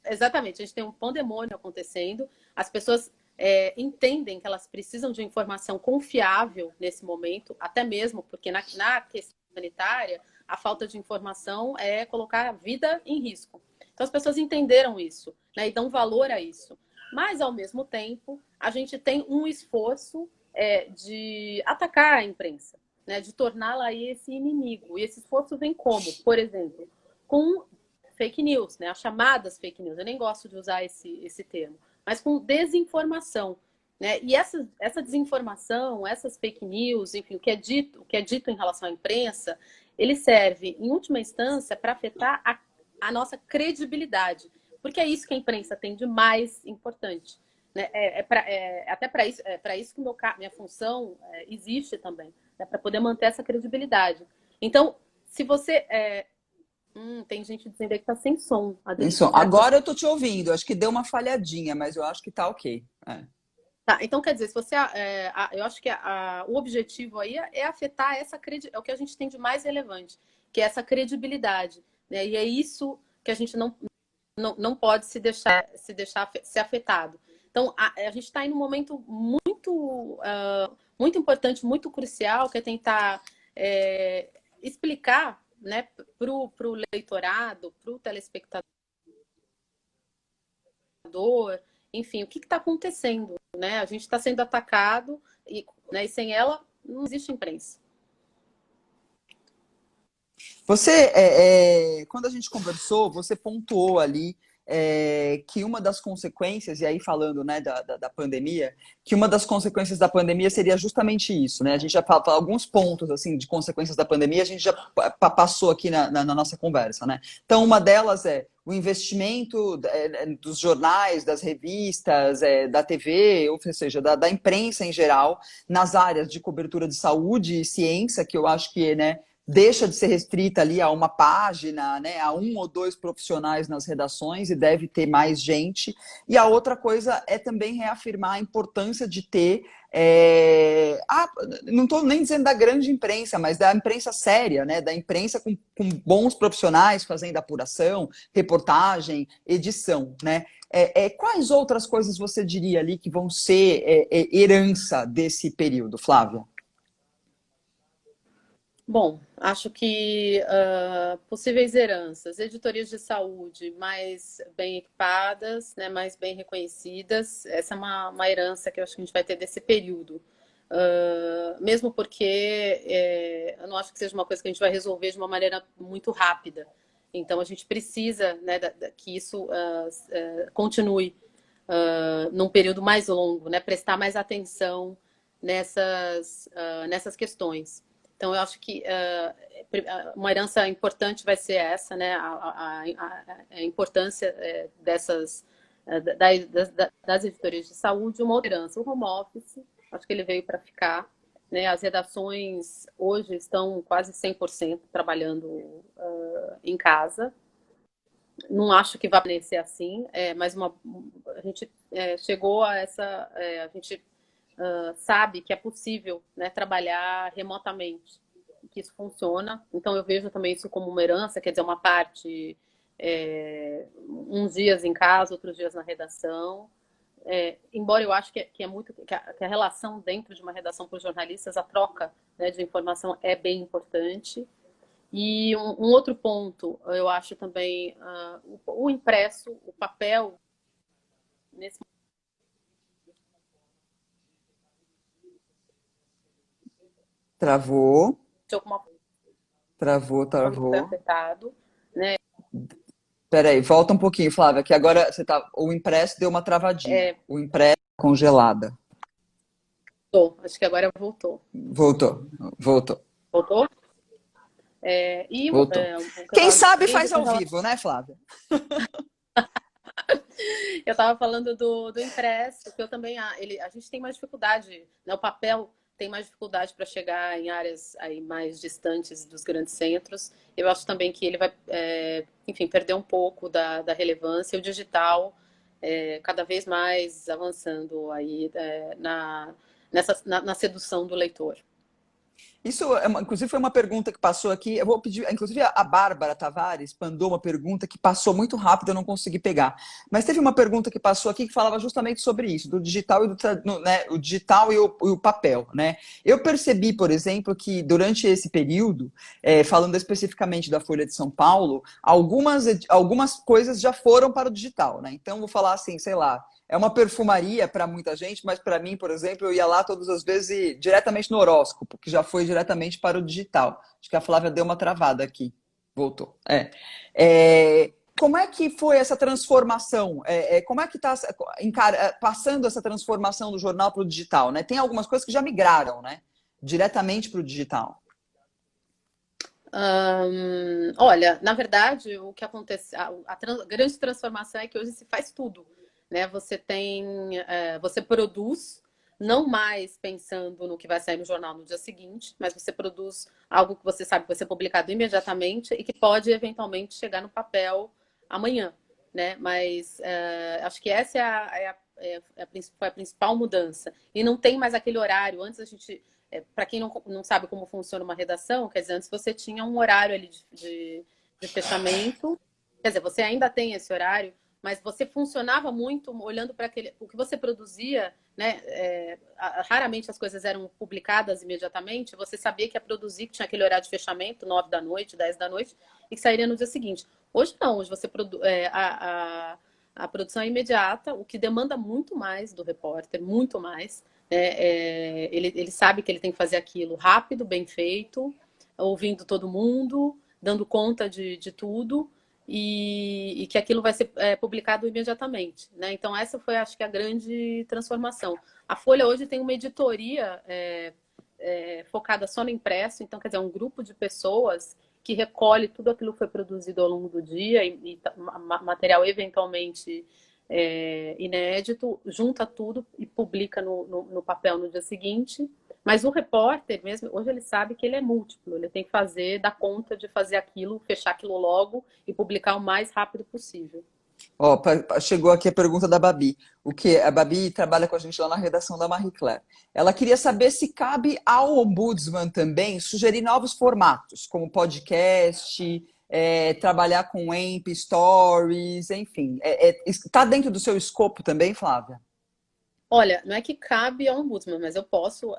Exatamente, a gente tem um pandemônio acontecendo, as pessoas entendem que elas precisam de informação confiável nesse momento, até mesmo porque na questão sanitária, a falta de informação é colocar a vida em risco. Então, as pessoas entenderam isso, né, e dão valor a isso. Mas, ao mesmo tempo, a gente tem um esforço de atacar a imprensa, né, de torná-la esse inimigo. E esse esforço vem como? Por exemplo, com fake news, né, as chamadas fake news. Eu nem gosto de usar esse termo, mas com desinformação. Né? E essa desinformação, essas fake news, enfim, o que é dito em relação à imprensa, ele serve, em última instância, para afetar a nossa credibilidade. Porque é isso que a imprensa tem de mais importante. Né? Até para isso que minha função existe também, né? Para poder manter essa credibilidade. Então, se você... tem gente dizendo aí que está sem som. Isso. Agora eu tô te ouvindo. Acho que deu uma falhadinha, mas eu acho que tá ok. Tá, então quer dizer, se você, eu acho que o objetivo aí é afetar é o que a gente tem de mais relevante, que é essa credibilidade, né? E é isso que a gente não pode se deixar ser afetado. Então a gente está em um momento muito importante, muito crucial, que é tentar explicar, né, para o leitorado, para o telespectador, enfim, o que está acontecendo, né? A gente está sendo atacado e sem ela não existe imprensa. Você, quando a gente conversou, você pontuou ali que uma das consequências, e aí falando, né, da pandemia, que uma das consequências da pandemia seria justamente isso, né? A gente já falou alguns pontos assim de consequências da pandemia, a gente já passou aqui na nossa conversa, né? Então, uma delas é o investimento dos jornais, das revistas, da TV, ou seja, da imprensa em geral, nas áreas de cobertura de saúde e ciência, que eu acho que, né, deixa de ser restrita ali a uma página, né, a um ou dois profissionais nas redações e deve ter mais gente. E a outra coisa é também reafirmar a importância de ter, não estou nem dizendo da grande imprensa, mas da imprensa séria, né, da imprensa com bons profissionais fazendo apuração, reportagem, edição, né? Quais outras coisas você diria ali que vão ser herança desse período, Flávia? Bom, acho que possíveis heranças, editorias de saúde mais bem equipadas, né, mais bem reconhecidas, essa é uma herança que eu acho que a gente vai ter desse período. Mesmo porque eu não acho que seja uma coisa que a gente vai resolver de uma maneira muito rápida. Então, a gente precisa, né, que isso continue num período mais longo, né, prestar mais atenção nessas questões. Então, eu acho que uma herança importante vai ser essa, né? A importância das editorias de saúde. Uma outra herança, o home office, acho que ele veio para ficar. Né? As redações hoje estão quase 100% trabalhando em casa. Não acho que vai permanecer assim, mas a gente chegou a a gente sabe que é possível, né, trabalhar remotamente, que isso funciona. Então, eu vejo também isso como uma herança, quer dizer, uma parte, uns dias em casa, outros dias na redação. Embora eu acho que é muito que a relação dentro de uma redação para os jornalistas, a troca, né, de informação é bem importante. E um outro ponto, eu acho também, o impresso, o papel, nesse Travou, de alguma travou, forma foi travou. afetado, né? Peraí, volta um pouquinho, Flávia, que agora o impresso deu uma travadinha. O impresso congelada. Acho que agora voltou. Voltou, voltou, Voltou? O que voltou. eu Quem estava sabe dizendo faz ao vivo, né, Flávia? eu estava falando do impresso, que eu também a gente tem mais dificuldade, né? O papel tem mais dificuldade para chegar em áreas aí mais distantes dos grandes centros. Eu acho também que ele vai, enfim, perder um pouco da relevância. O digital cada vez mais avançando aí na sedução do leitor. Isso, inclusive, foi uma pergunta que passou aqui. Eu vou pedir, inclusive, a Bárbara Tavares mandou uma pergunta que passou muito rápido, eu não consegui pegar. Mas teve uma pergunta que passou aqui que falava justamente sobre isso, do digital e né, o digital e o papel, né? Eu percebi, por exemplo, que durante esse período, falando especificamente da Folha de São Paulo, algumas coisas já foram para o digital, né? Então, vou falar assim, sei lá. É uma perfumaria para muita gente, mas para mim, por exemplo, eu ia lá todas as vezes diretamente no horóscopo, que já foi diretamente para o digital. Acho que a Flávia deu uma travada aqui. Voltou. Como é que foi essa transformação? Como é que está passando essa transformação do jornal para o digital? Né? Tem algumas coisas que já migraram, né? Diretamente para o digital. Olha, na verdade, o que acontece, grande transformação é que hoje se faz tudo, né? Você produz, não mais pensando no que vai sair no jornal no dia seguinte, mas você produz algo que você sabe que vai ser publicado imediatamente e que pode eventualmente chegar no papel amanhã, né? Mas acho que essa foi a principal mudança. E não tem mais aquele horário. Antes a gente para quem não sabe como funciona uma redação, quer dizer, antes você tinha um horário ali de fechamento, quer dizer, você ainda tem esse horário, mas você funcionava muito olhando para o que você produzia, né? Raramente as coisas eram publicadas imediatamente, você sabia que ia produzir, que tinha aquele horário de fechamento, 9 da noite, 10 da noite, e que sairia no dia seguinte. Hoje não, hoje você a produção é imediata, o que demanda muito mais do repórter, muito mais. Ele sabe que ele tem que fazer aquilo rápido, bem feito, ouvindo todo mundo, dando conta de tudo e que aquilo vai ser publicado imediatamente, né? Então essa foi, acho que, a grande transformação. A Folha hoje tem uma editoria focada só no impresso, então, quer dizer, um grupo de pessoas que recolhe tudo aquilo que foi produzido ao longo do dia e material eventualmente inédito, junta tudo e publica no papel no dia seguinte. Mas o repórter mesmo, hoje ele sabe que ele é múltiplo, ele tem que dar conta de fazer aquilo, fechar aquilo logo e publicar o mais rápido possível. Ó, chegou aqui a pergunta da Babi. O que a Babi trabalha com a gente lá na redação da Marie Claire. Ela queria saber se cabe ao ombudsman também sugerir novos formatos, como podcast, trabalhar com AMP Stories, enfim. Está dentro do seu escopo também, Flávia? Olha, não é que cabe ao ombudsman, mas eu posso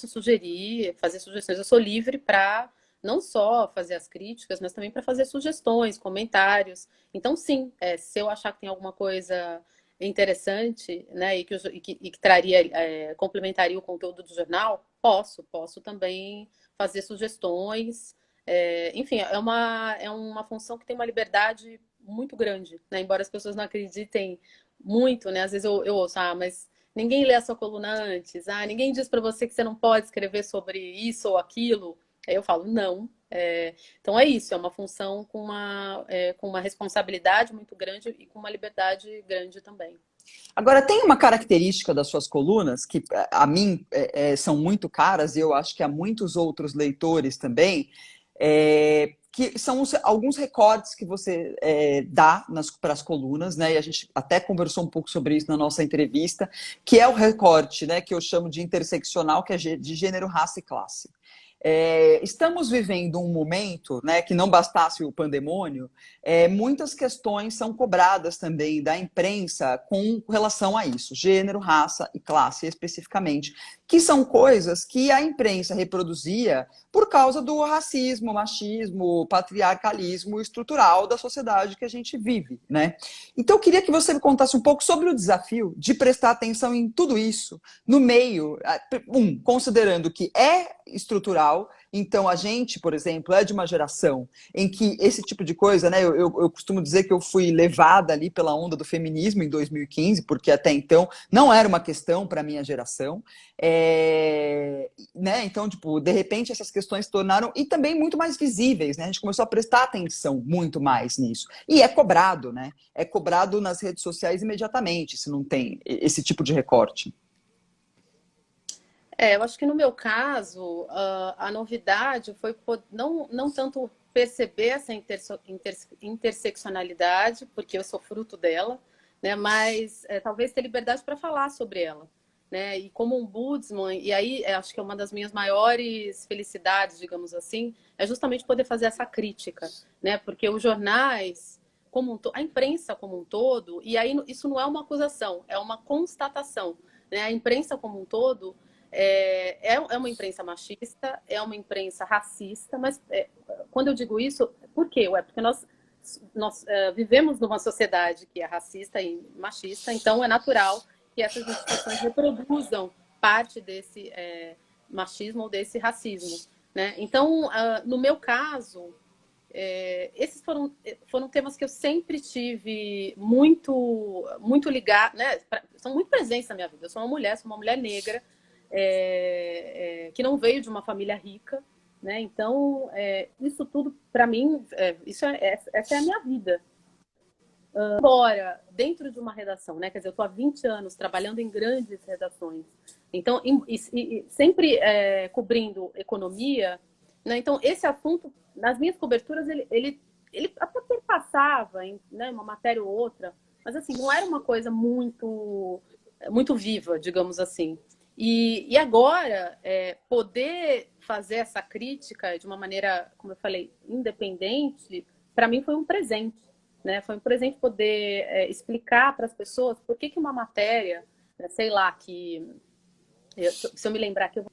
sugerir, fazer sugestões. Eu sou livre para não só fazer as críticas, mas também para fazer sugestões, comentários. Então, sim, se eu achar que tem alguma coisa interessante, né, e que traria, complementaria o conteúdo do jornal, posso também fazer sugestões. Enfim, é uma função que tem uma liberdade muito grande, né? Embora as pessoas não acreditem muito, né? Às vezes eu ouço, mas ninguém lê a sua coluna antes, ninguém diz para você que você não pode escrever sobre isso ou aquilo. Aí eu falo, não. Então é isso, é uma função com uma responsabilidade muito grande e com uma liberdade grande também. Agora, tem uma característica das suas colunas que a mim são muito caras e eu acho que a muitos outros leitores também, que são alguns recortes que você dá para as colunas, né? E a gente até conversou um pouco sobre isso na nossa entrevista, que é o recorte, né? Que eu chamo de interseccional, que é de gênero, raça e classe. Estamos vivendo um momento, né, que não bastasse o pandemônio, muitas questões são cobradas também da imprensa com relação a isso, gênero, raça e classe especificamente, que são coisas que a imprensa reproduzia por causa do racismo, machismo, patriarcalismo estrutural da sociedade que a gente vive, né? Então eu queria que você me contasse um pouco sobre o desafio de prestar atenção em tudo isso, no meio, considerando que é estrutural, então a gente, por exemplo, é de uma geração em que esse tipo de coisa, né? Eu costumo dizer que eu fui levada ali pela onda do feminismo em 2015, porque até então não era uma questão para a minha geração. Né? Então, tipo, de repente essas questões se tornaram e também muito mais visíveis, né? A gente começou a prestar atenção muito mais nisso. E é cobrado, né? É cobrado nas redes sociais imediatamente, se não tem esse tipo de recorte. Eu acho que no meu caso, a novidade foi não tanto perceber essa interseccionalidade, porque eu sou fruto dela, né? Mas talvez ter liberdade para falar sobre ela. né? E como ombudsman, e aí acho que é uma das minhas maiores felicidades, digamos assim, é justamente poder fazer essa crítica, né? Porque os jornais, a imprensa como um todo, e aí isso não é uma acusação, é uma constatação, né? A imprensa como um todo é uma imprensa machista, é uma imprensa racista, mas quando eu digo isso, por quê? Porque nós vivemos numa sociedade que é racista e machista, então é natural que essas instituições reproduzam parte desse machismo ou desse racismo, né? Então, no meu caso, esses foram temas que eu sempre tive muito ligado, né? São muito presentes na minha vida. Eu sou uma mulher negra, que não veio de uma família rica, né? Então, isso tudo, para mim, essa é a minha vida. Embora, dentro de uma redação, né? Quer dizer, eu estou há 20 anos trabalhando em grandes redações, então, e sempre cobrindo economia, né? Então, esse assunto, nas minhas coberturas, ele até perpassava em, né, uma matéria ou outra, mas assim, não era uma coisa muito viva, digamos assim. E agora, poder fazer essa crítica de uma maneira, como eu falei, independente, para mim foi um presente, né? Foi um presente poder explicar para as pessoas por que uma matéria, né, sei lá, se eu me lembrar que eu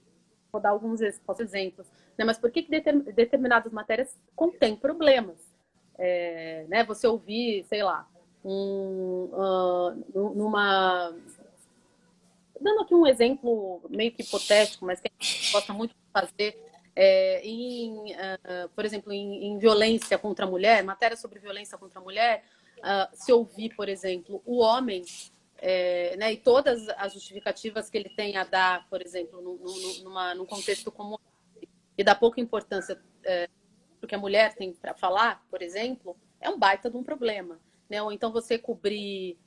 vou dar alguns exemplos, né? Mas por que determinadas matérias contêm problemas? Né? Você ouvir, sei lá, numa dando aqui um exemplo meio que hipotético, mas que a gente gosta muito de fazer, por exemplo, em violência contra a mulher, matéria sobre violência contra a mulher, se ouvir, por exemplo, o homem, né, e todas as justificativas que ele tem a dar, por exemplo, num contexto como esse, e dá pouca importância porque a mulher tem para falar, por exemplo, é um baita de um problema. Né? Ou então você cobrir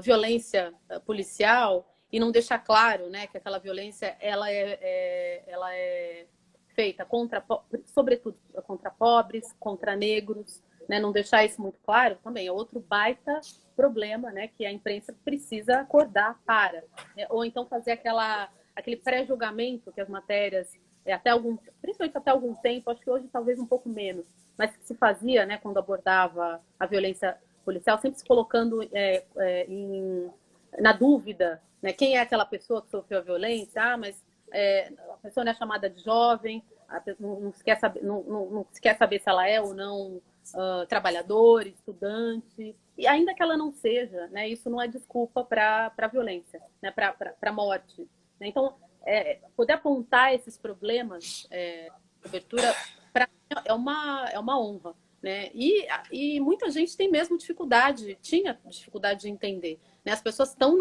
violência policial e não deixar claro, né, que aquela violência ela é feita sobretudo contra pobres, contra negros, né? Não deixar isso muito claro também é outro baita problema, né, que a imprensa precisa acordar para, né? Ou então fazer aquele pré-julgamento que as matérias principalmente até algum tempo, acho que hoje talvez um pouco menos, mas que se fazia, né, quando abordava a violência policial, sempre se colocando na dúvida, né, quem é aquela pessoa que sofreu a violência, mas a pessoa não é chamada de jovem, não se quer saber, não se quer saber se ela é ou não trabalhador, estudante, e ainda que ela não seja, né, isso não é desculpa para a violência, né, para a morte. Né? Então, poder apontar esses problemas cobertura, para mim, é uma honra. Né? E muita gente tem mesmo tinha dificuldade de entender. Né? As pessoas estão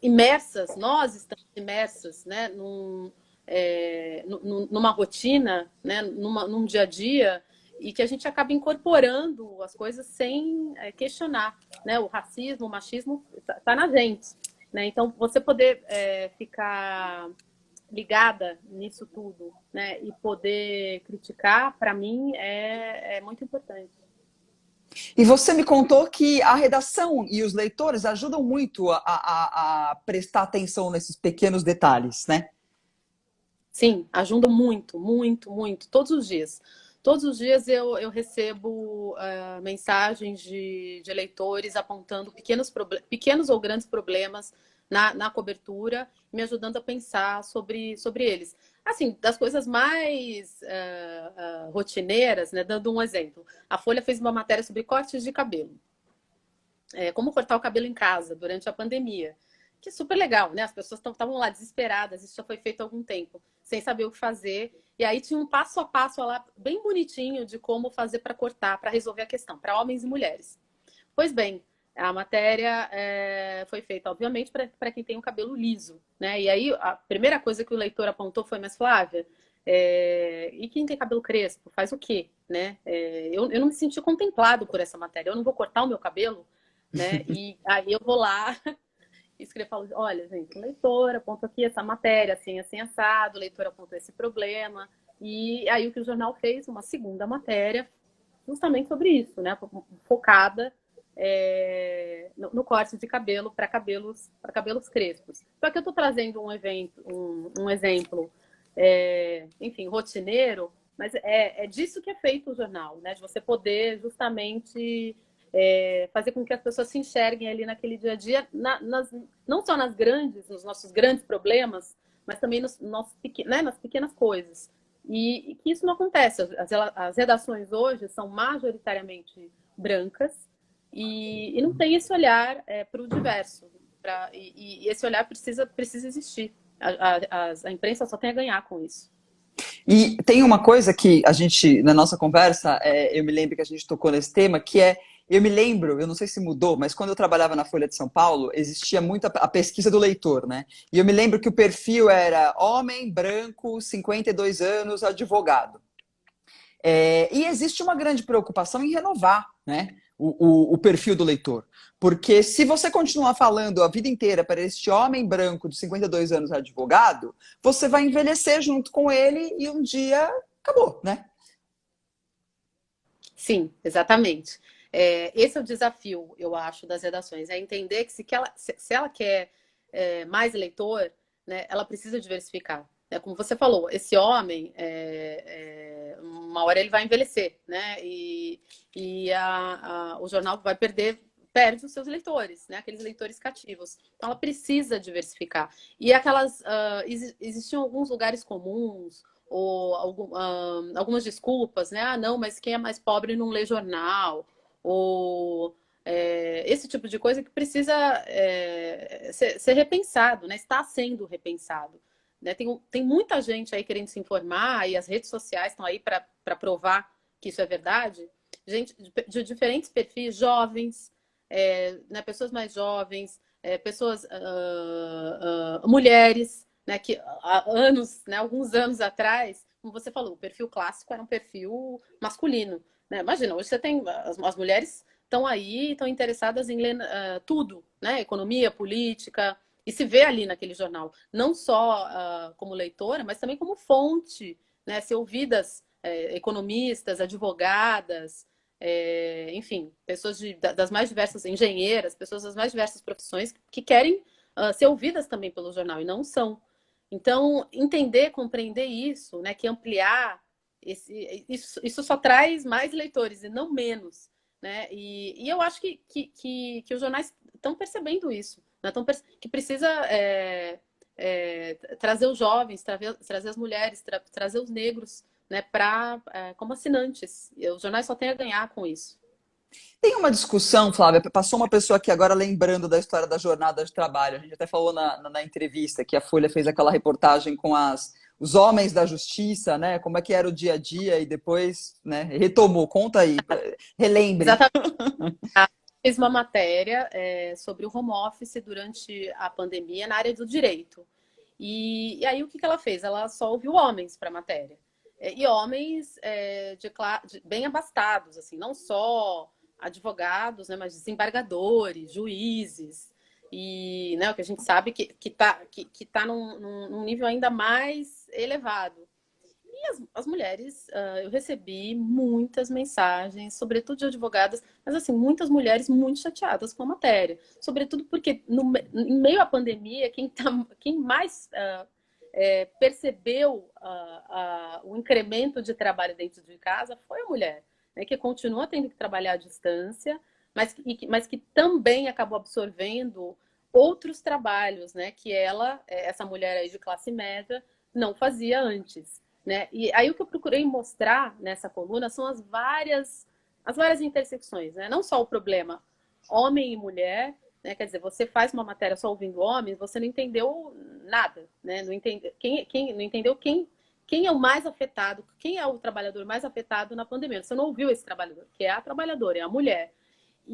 imersas, nós estamos imersas, né? Numa rotina, né? Num dia a dia, e que a gente acaba incorporando as coisas sem questionar. Né? O racismo, o machismo está na gente. Né? Então, você poder ficar ligada nisso tudo, né? E poder criticar, para mim, é muito importante. E você me contou que a redação e os leitores ajudam muito a prestar atenção nesses pequenos detalhes, né? Sim, ajudam muito, muito, muito, todos os dias. Todos os dias eu recebo mensagens de leitores apontando pequenos ou grandes problemas na cobertura, me ajudando a pensar sobre eles. Assim, das coisas mais rotineiras, né? Dando um exemplo. A Folha fez uma matéria sobre cortes de cabelo. Como cortar o cabelo em casa durante a pandemia. Que é super legal, né? As pessoas estavam lá desesperadas, isso já foi feito há algum tempo, sem saber o que fazer. E aí tinha um passo a passo lá, bem bonitinho, de como fazer para cortar, para resolver a questão, para homens e mulheres. Pois bem, a matéria foi feita, obviamente, para quem tem o cabelo liso. Né? E aí a primeira coisa que o leitor apontou foi, mas Flávia, e quem tem cabelo crespo, faz o quê? Né? Eu não me senti contemplado por essa matéria, eu não vou cortar o meu cabelo, né? E aí eu vou lá e escrevo, falo, olha, gente, o leitor aponta aqui essa matéria, assim, assim, assado, o leitor apontou esse problema. E aí o que o jornal fez, uma segunda matéria, justamente sobre isso, né? Focada no corte de cabelo para cabelos crespos. Só que eu estou trazendo um exemplo, enfim, rotineiro, mas é disso que é feito o jornal, né? De você poder justamente fazer com que as pessoas se enxerguem ali naquele dia a dia, não só nos nossos grandes problemas, mas também nas pequenas coisas. E que isso não acontece. As redações hoje são majoritariamente brancas e não tem esse olhar para o diverso. E esse olhar precisa existir. A imprensa só tem a ganhar com isso. E tem uma coisa que a gente, na nossa conversa, eu me lembro que a gente tocou nesse tema, que eu me lembro, eu não sei se mudou, mas quando eu trabalhava na Folha de São Paulo, existia muito a pesquisa do leitor, né? E eu me lembro que o perfil era homem, branco, 52 anos, advogado. E existe uma grande preocupação em renovar, né, o perfil do leitor. Porque se você continuar falando a vida inteira para este homem branco de 52 anos advogado, você vai envelhecer junto com ele e um dia acabou, né? Sim, exatamente. Esse é o desafio, eu acho, das redações, é entender que se ela quer mais leitor, né, ela precisa diversificar. Como você falou, esse homem, uma hora ele vai envelhecer, né? E o jornal perde os seus leitores, né? Aqueles leitores cativos. Então, ela precisa diversificar. E existiam alguns lugares comuns, ou algumas desculpas, né? Ah, não, mas quem é mais pobre não lê jornal, ou esse tipo de coisa que precisa ser repensado, né? Está sendo repensado. Né? Tem muita gente aí querendo se informar e as redes sociais estão aí para provar que isso é verdade. Gente de diferentes perfis, jovens, né? Pessoas mais jovens, pessoas, mulheres, né? Que há anos, né? Alguns anos atrás, como você falou, o perfil clássico era um perfil masculino. Né? Imagina, hoje você tem as mulheres estão aí, estão interessadas em ler tudo, né? Economia, política, e se vê ali naquele jornal, não só como leitora, mas também como fonte, né? Ser ouvidas economistas, advogadas, enfim, pessoas das mais diversas, engenheiras, pessoas das mais diversas profissões que querem ser ouvidas também pelo jornal e não são. Então, entender, compreender isso, né? Que ampliar isso só traz mais leitores e não menos. Né? E eu acho que os jornais estão percebendo isso, né? Que precisa trazer os jovens, trazer as mulheres, trazer os negros, né? Como assinantes. E os jornais só têm a ganhar com isso. Tem uma discussão, Flávia, passou uma pessoa aqui agora lembrando da história da jornada de trabalho. A gente até falou na entrevista que a Folha fez aquela reportagem com os homens da justiça, né? Como é que era o dia a dia e depois, né, retomou. Conta aí, relembre. Exatamente. Fiz uma matéria sobre o home office durante a pandemia na área do direito. E aí o que ela fez? Ela só ouviu homens para a matéria. E homens bem abastados, assim, não só advogados, né, mas desembargadores, juízes, e né, o que a gente sabe que tá num nível ainda mais elevado. E as mulheres, eu recebi muitas mensagens, sobretudo de advogadas, mas assim, muitas mulheres muito chateadas com a matéria. Sobretudo porque em meio à pandemia, quem mais percebeu o incremento de trabalho dentro de casa foi a mulher, né, que continua tendo que trabalhar à distância, mas que também acabou absorvendo outros trabalhos, né, que essa mulher aí de classe média, não fazia antes. Né? E aí o que eu procurei mostrar nessa coluna são as várias intersecções, né? Não só o problema homem e mulher, né? Quer dizer, você faz uma matéria só ouvindo homens, você não entendeu nada, né? Não entendeu quem é o mais afetado, quem é o trabalhador mais afetado na pandemia. Você não ouviu esse trabalhador, que é a trabalhadora, é a mulher.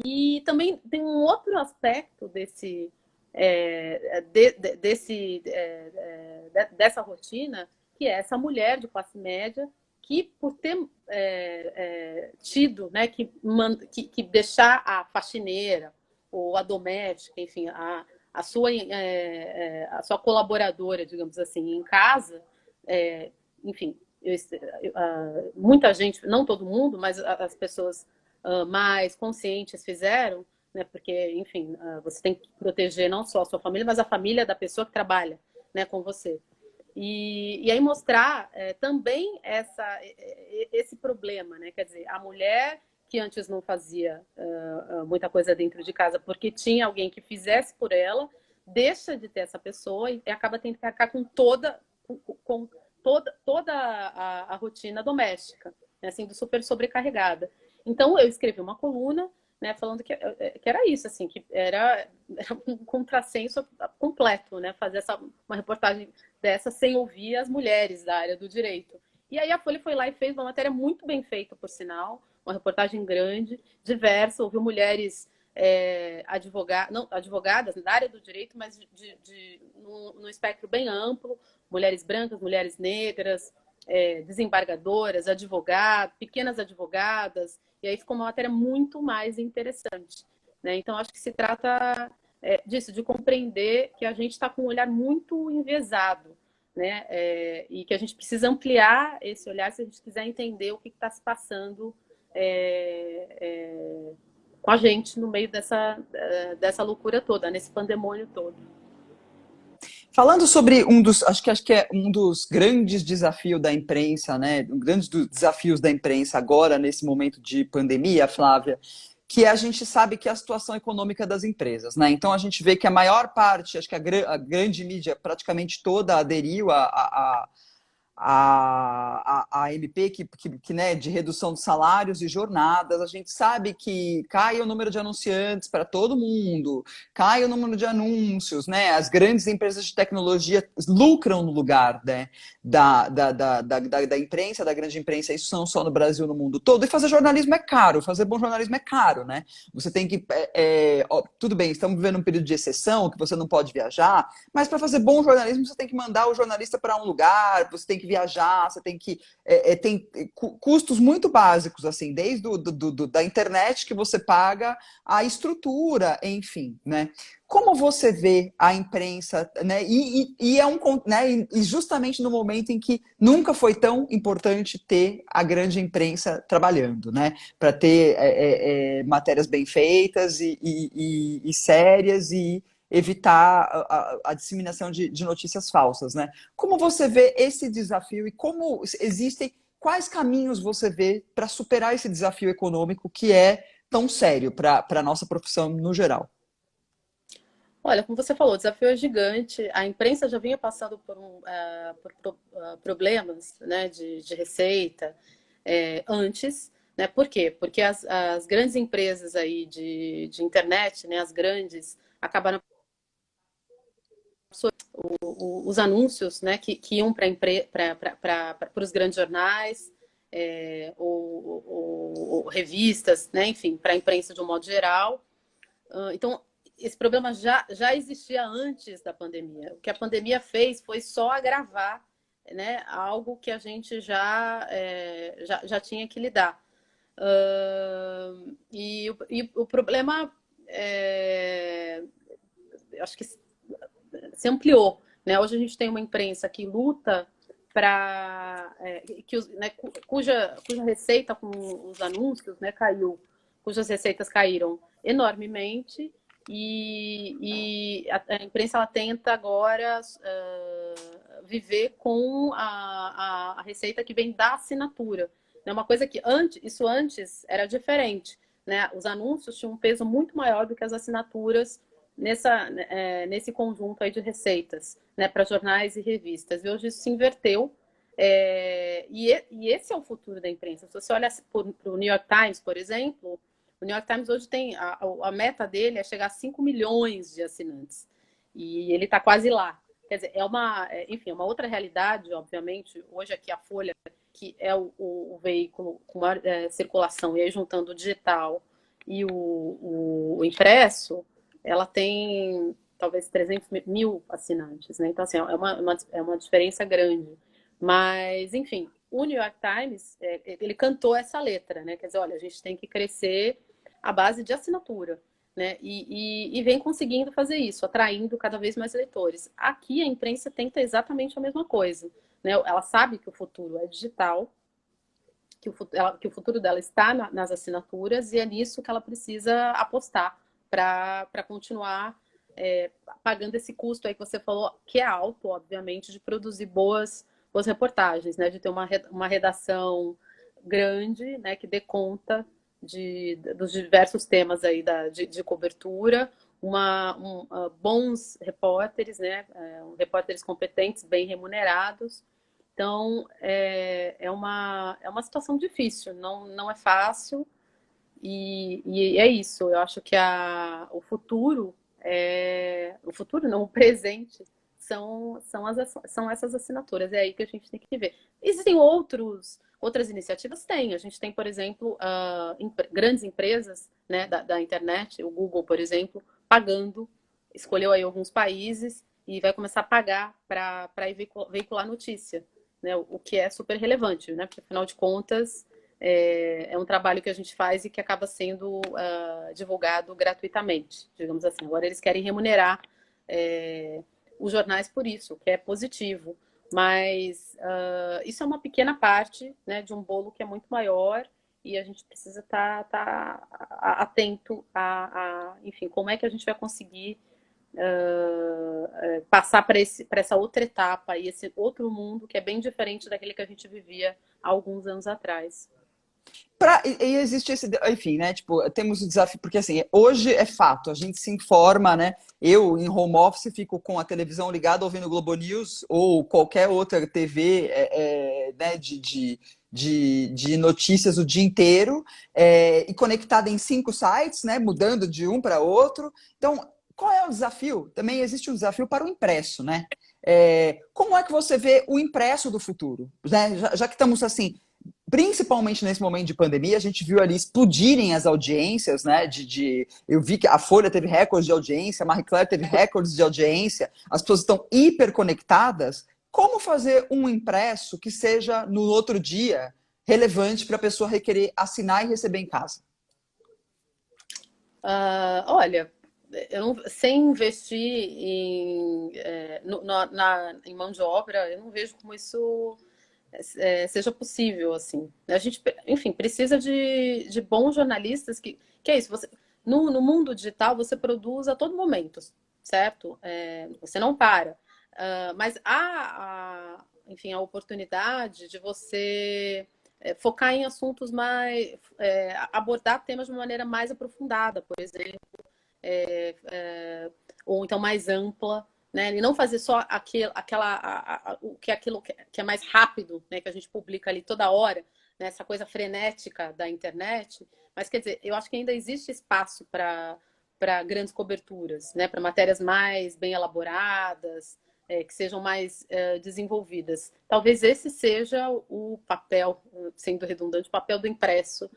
E também tem um outro aspecto dessa rotina, que é essa mulher de classe média que, por ter tido, né, que deixar a faxineira ou a doméstica, enfim, a sua colaboradora, digamos assim, em casa, enfim, muita gente, não todo mundo, mas as pessoas mais conscientes fizeram, né? Porque, enfim, você tem que proteger não só a sua família, mas a família da pessoa que trabalha, né, com você. E aí mostrar também esse problema, né? Quer dizer, a mulher que antes não fazia muita coisa dentro de casa porque tinha alguém que fizesse por ela, deixa de ter essa pessoa e acaba tendo que arcar com toda a rotina doméstica, né? Assim, super sobrecarregada. Então, eu escrevi uma coluna, né, falando que era isso, assim, que era um contrassenso completo, né, fazer uma reportagem dessa sem ouvir as mulheres da área do direito. E aí a Folha foi lá e fez uma matéria muito bem feita, por sinal, uma reportagem grande, diversa, ouviu mulheres não, advogadas da área do direito, mas no espectro bem amplo, mulheres brancas, mulheres negras, desembargadoras, advogadas, pequenas advogadas, e aí ficou uma matéria muito mais interessante, né? Então, acho que se trata disso, de compreender que a gente está com um olhar muito enviesado, né? E que a gente precisa ampliar esse olhar se a gente quiser entender o que está se passando com a gente no meio dessa loucura toda, nesse pandemônio todo. Falando sobre acho que é um dos grandes desafios da imprensa, né? Um grandes desafios da imprensa agora, nesse momento de pandemia, Flávia, que a gente sabe que é a situação econômica das empresas, né? Então a gente vê que a maior parte, acho que a grande mídia, praticamente toda, aderiu a MP né, de redução de salários e jornadas. A gente sabe que cai o número de anunciantes para todo mundo, cai o número de anúncios, né? As grandes empresas de tecnologia lucram no lugar, né, da imprensa, da grande imprensa. Isso não só no Brasil, no mundo todo. E fazer jornalismo é caro, fazer bom jornalismo é caro, né? Você tem que... tudo bem, estamos vivendo um período de exceção, que você não pode viajar, mas para fazer bom jornalismo você tem que mandar o jornalista para um lugar, você tem que viajar, você tem que... tem custos muito básicos, assim, desde da internet que você paga, a estrutura, enfim, né? Como você vê a imprensa, né? Né? E justamente no momento em que nunca foi tão importante ter a grande imprensa trabalhando, né? Para ter matérias bem feitas e sérias e evitar a disseminação de notícias falsas, né? Como você vê esse desafio e como existem, quais caminhos você vê para superar esse desafio econômico que é tão sério para a nossa profissão no geral? Olha, como você falou, o desafio é gigante. A imprensa já vinha passando por problemas, né, de receita antes, né? Por quê? Porque as grandes empresas aí de internet, né, as grandes, acabaram os anúncios, né, que iam para os grandes jornais, ou revistas, né, enfim, para a imprensa de um modo geral. Então, esse problema já existia antes da pandemia. O que a pandemia fez foi só agravar, né, algo que a gente já tinha que lidar. E o problema, acho que se ampliou, né? Hoje a gente tem uma imprensa que luta para né, cuja receita com os anúncios, né, caiu, cujas receitas caíram enormemente, e a imprensa ela tenta agora viver com a receita que vem da assinatura. É uma coisa que isso antes era diferente, né? Os anúncios tinham um peso muito maior do que as assinaturas nesse conjunto aí de receitas, né, para jornais e revistas. E hoje isso se inverteu. E esse é o futuro da imprensa. Se você olha para o New York Times, por exemplo, o New York Times hoje tem a meta dele é chegar a 5 milhões de assinantes. E ele está quase lá. Quer dizer, enfim, é uma outra realidade, obviamente. Hoje aqui a Folha, que é o veículo com maior circulação, e aí juntando o digital e o impresso, ela tem talvez 300 mil assinantes, né? Então, assim, é uma diferença grande. Mas, enfim, o New York Times, ele cantou essa letra, né? Quer dizer, olha, a gente tem que crescer à base de assinatura, né? E vem conseguindo fazer isso, atraindo cada vez mais leitores. Aqui a imprensa tenta exatamente a mesma coisa, né? Ela sabe que o futuro é digital, que o futuro dela está nas assinaturas, e é nisso que ela precisa apostar para continuar pagando esse custo aí que você falou, que é alto, obviamente, de produzir boas reportagens, né? De ter uma redação grande, né? Que dê conta dos diversos temas aí de cobertura, bons repórteres, né? Repórteres competentes, bem remunerados. Então, é uma situação difícil, não é fácil, e é isso. Eu acho que o futuro não, o presente são essas assinaturas. É aí que a gente tem que ver. Existem outras iniciativas? Tem. A gente tem, por exemplo, grandes empresas, né, da internet, o Google, por exemplo, pagando, escolheu aí alguns países e vai começar a pagar para veicular notícia, né, o que é super relevante, né, porque afinal de contas é um trabalho que a gente faz e que acaba sendo divulgado gratuitamente, digamos assim. Agora eles querem remunerar os jornais por isso, o que é positivo. Mas isso é uma pequena parte, né, de um bolo que é muito maior e a gente precisa estar atento enfim, como é que a gente vai conseguir passar para essa outra etapa e esse outro mundo que é bem diferente daquele que a gente vivia há alguns anos atrás. E existe esse, enfim, né? Tipo, temos o desafio, porque assim, hoje é fato, a gente se informa, né? Eu, em home office, fico com a televisão ligada ouvindo Globo News ou qualquer outra TV né, de notícias o dia inteiro, e conectada em 5 sites, né? Mudando de um para outro. Então, qual é o desafio? Também existe um desafio para o impresso, né? Como é que você vê o impresso do futuro? Né? Já que estamos assim principalmente nesse momento de pandemia, a gente viu ali explodirem as audiências, né? Eu vi que a Folha teve recordes de audiência, a Marie Claire teve recordes de audiência, as pessoas estão hiperconectadas. Como fazer um impresso que seja, no outro dia, relevante para a pessoa requerer assinar e receber em casa? Olha, sem investir em mão de obra, eu não vejo como isso seja possível, assim. A gente, enfim, precisa de bons jornalistas que é isso, no mundo digital você produz a todo momento, certo? Você não para. Mas enfim, a oportunidade de você focar em assuntos mais... abordar temas de uma maneira mais aprofundada, por exemplo, ou então mais ampla, né? E não fazer só aquilo que é mais rápido, né? Que a gente publica ali toda hora, né? Essa coisa frenética da internet. Mas quer dizer, eu acho que ainda existe espaço para grandes coberturas, né? Para matérias mais bem elaboradas, que sejam mais desenvolvidas. Talvez esse seja o papel, sendo redundante, o papel do impresso,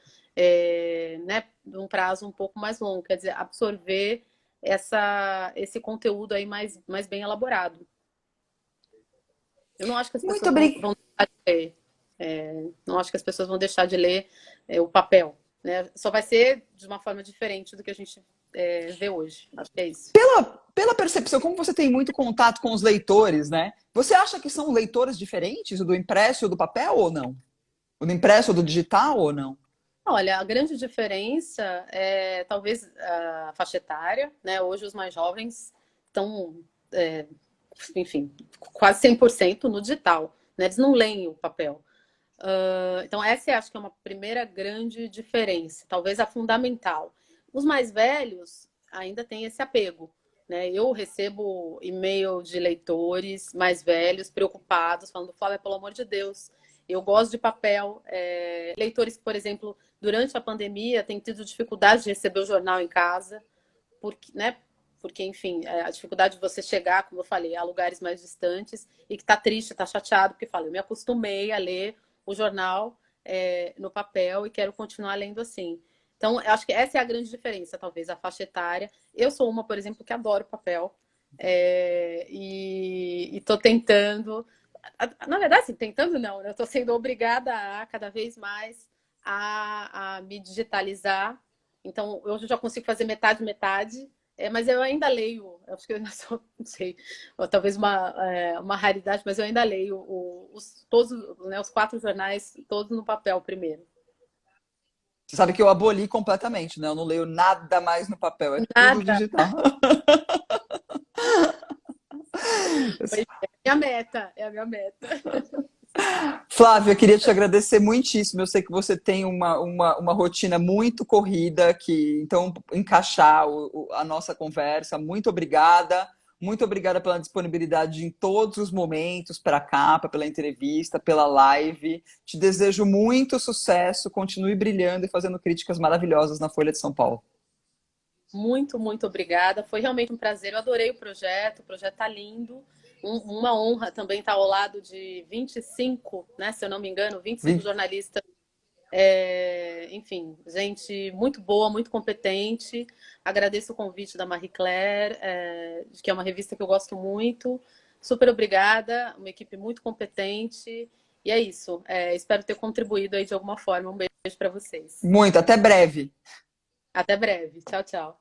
né? De um prazo um pouco mais longo, quer dizer, absorver esse conteúdo aí mais bem elaborado. Eu não acho que as Muito pessoas vão deixar de ler. Não acho que as pessoas vão deixar de ler o papel, né? Só vai ser de uma forma diferente do que a gente vê hoje. Acho que é isso. Pela percepção, como você tem muito contato com os leitores, né? Você acha que são leitores diferentes, o do impresso e o do papel ou não? O do impresso ou do digital ou não? Olha, a grande diferença é talvez a faixa etária, né? Hoje os mais jovens estão, enfim, quase 100% no digital, né? Eles não leem o papel. Então essa acho que é uma primeira grande diferença, talvez a fundamental. Os mais velhos ainda têm esse apego, né? Eu recebo e-mail de leitores mais velhos, preocupados, falando, Flávia, pelo amor de Deus, eu gosto de papel. Leitores que, por exemplo, durante a pandemia têm tido dificuldade de receber o jornal em casa, porque, né? Porque, enfim, a dificuldade de você chegar, como eu falei, a lugares mais distantes e que está triste, está chateado, porque fala, eu me acostumei a ler o jornal no papel e quero continuar lendo assim. Então, eu acho que essa é a grande diferença, talvez, a faixa etária. Eu sou uma, por exemplo, que adoro papel e estou tentando... Na verdade, assim, tentando não, né? Eu estou sendo obrigada a, cada vez mais, a me digitalizar. Então, hoje eu já consigo fazer metade, metade, mas eu ainda leio, acho que eu ainda sou, não sei, ou talvez uma raridade, mas eu ainda leio todos, né, os 4 jornais, todos no papel primeiro. Você sabe que eu aboli completamente, né? Eu não leio nada mais no papel, é tudo Nada. digital. Pois é a minha meta, é a minha meta. Flávia, eu queria te agradecer muitíssimo. Eu sei que você tem uma rotina muito corrida, que então encaixar a nossa conversa. Muito obrigada. Muito obrigada pela disponibilidade em todos os momentos, para a capa, pela entrevista, pela live. Te desejo muito sucesso. Continue brilhando e fazendo críticas maravilhosas na Folha de São Paulo. Muito, muito obrigada. Foi realmente um prazer. Eu adorei o projeto tá lindo. Uma honra também estar ao lado de 25, né, se eu não me engano, 25 jornalistas. Enfim, gente muito boa, muito competente. Agradeço o convite da Marie Claire, que é uma revista que eu gosto muito. Super obrigada, uma equipe muito competente. E é isso. Espero ter contribuído aí de alguma forma. Um beijo para vocês. Muito, até breve. Até breve. Tchau, tchau.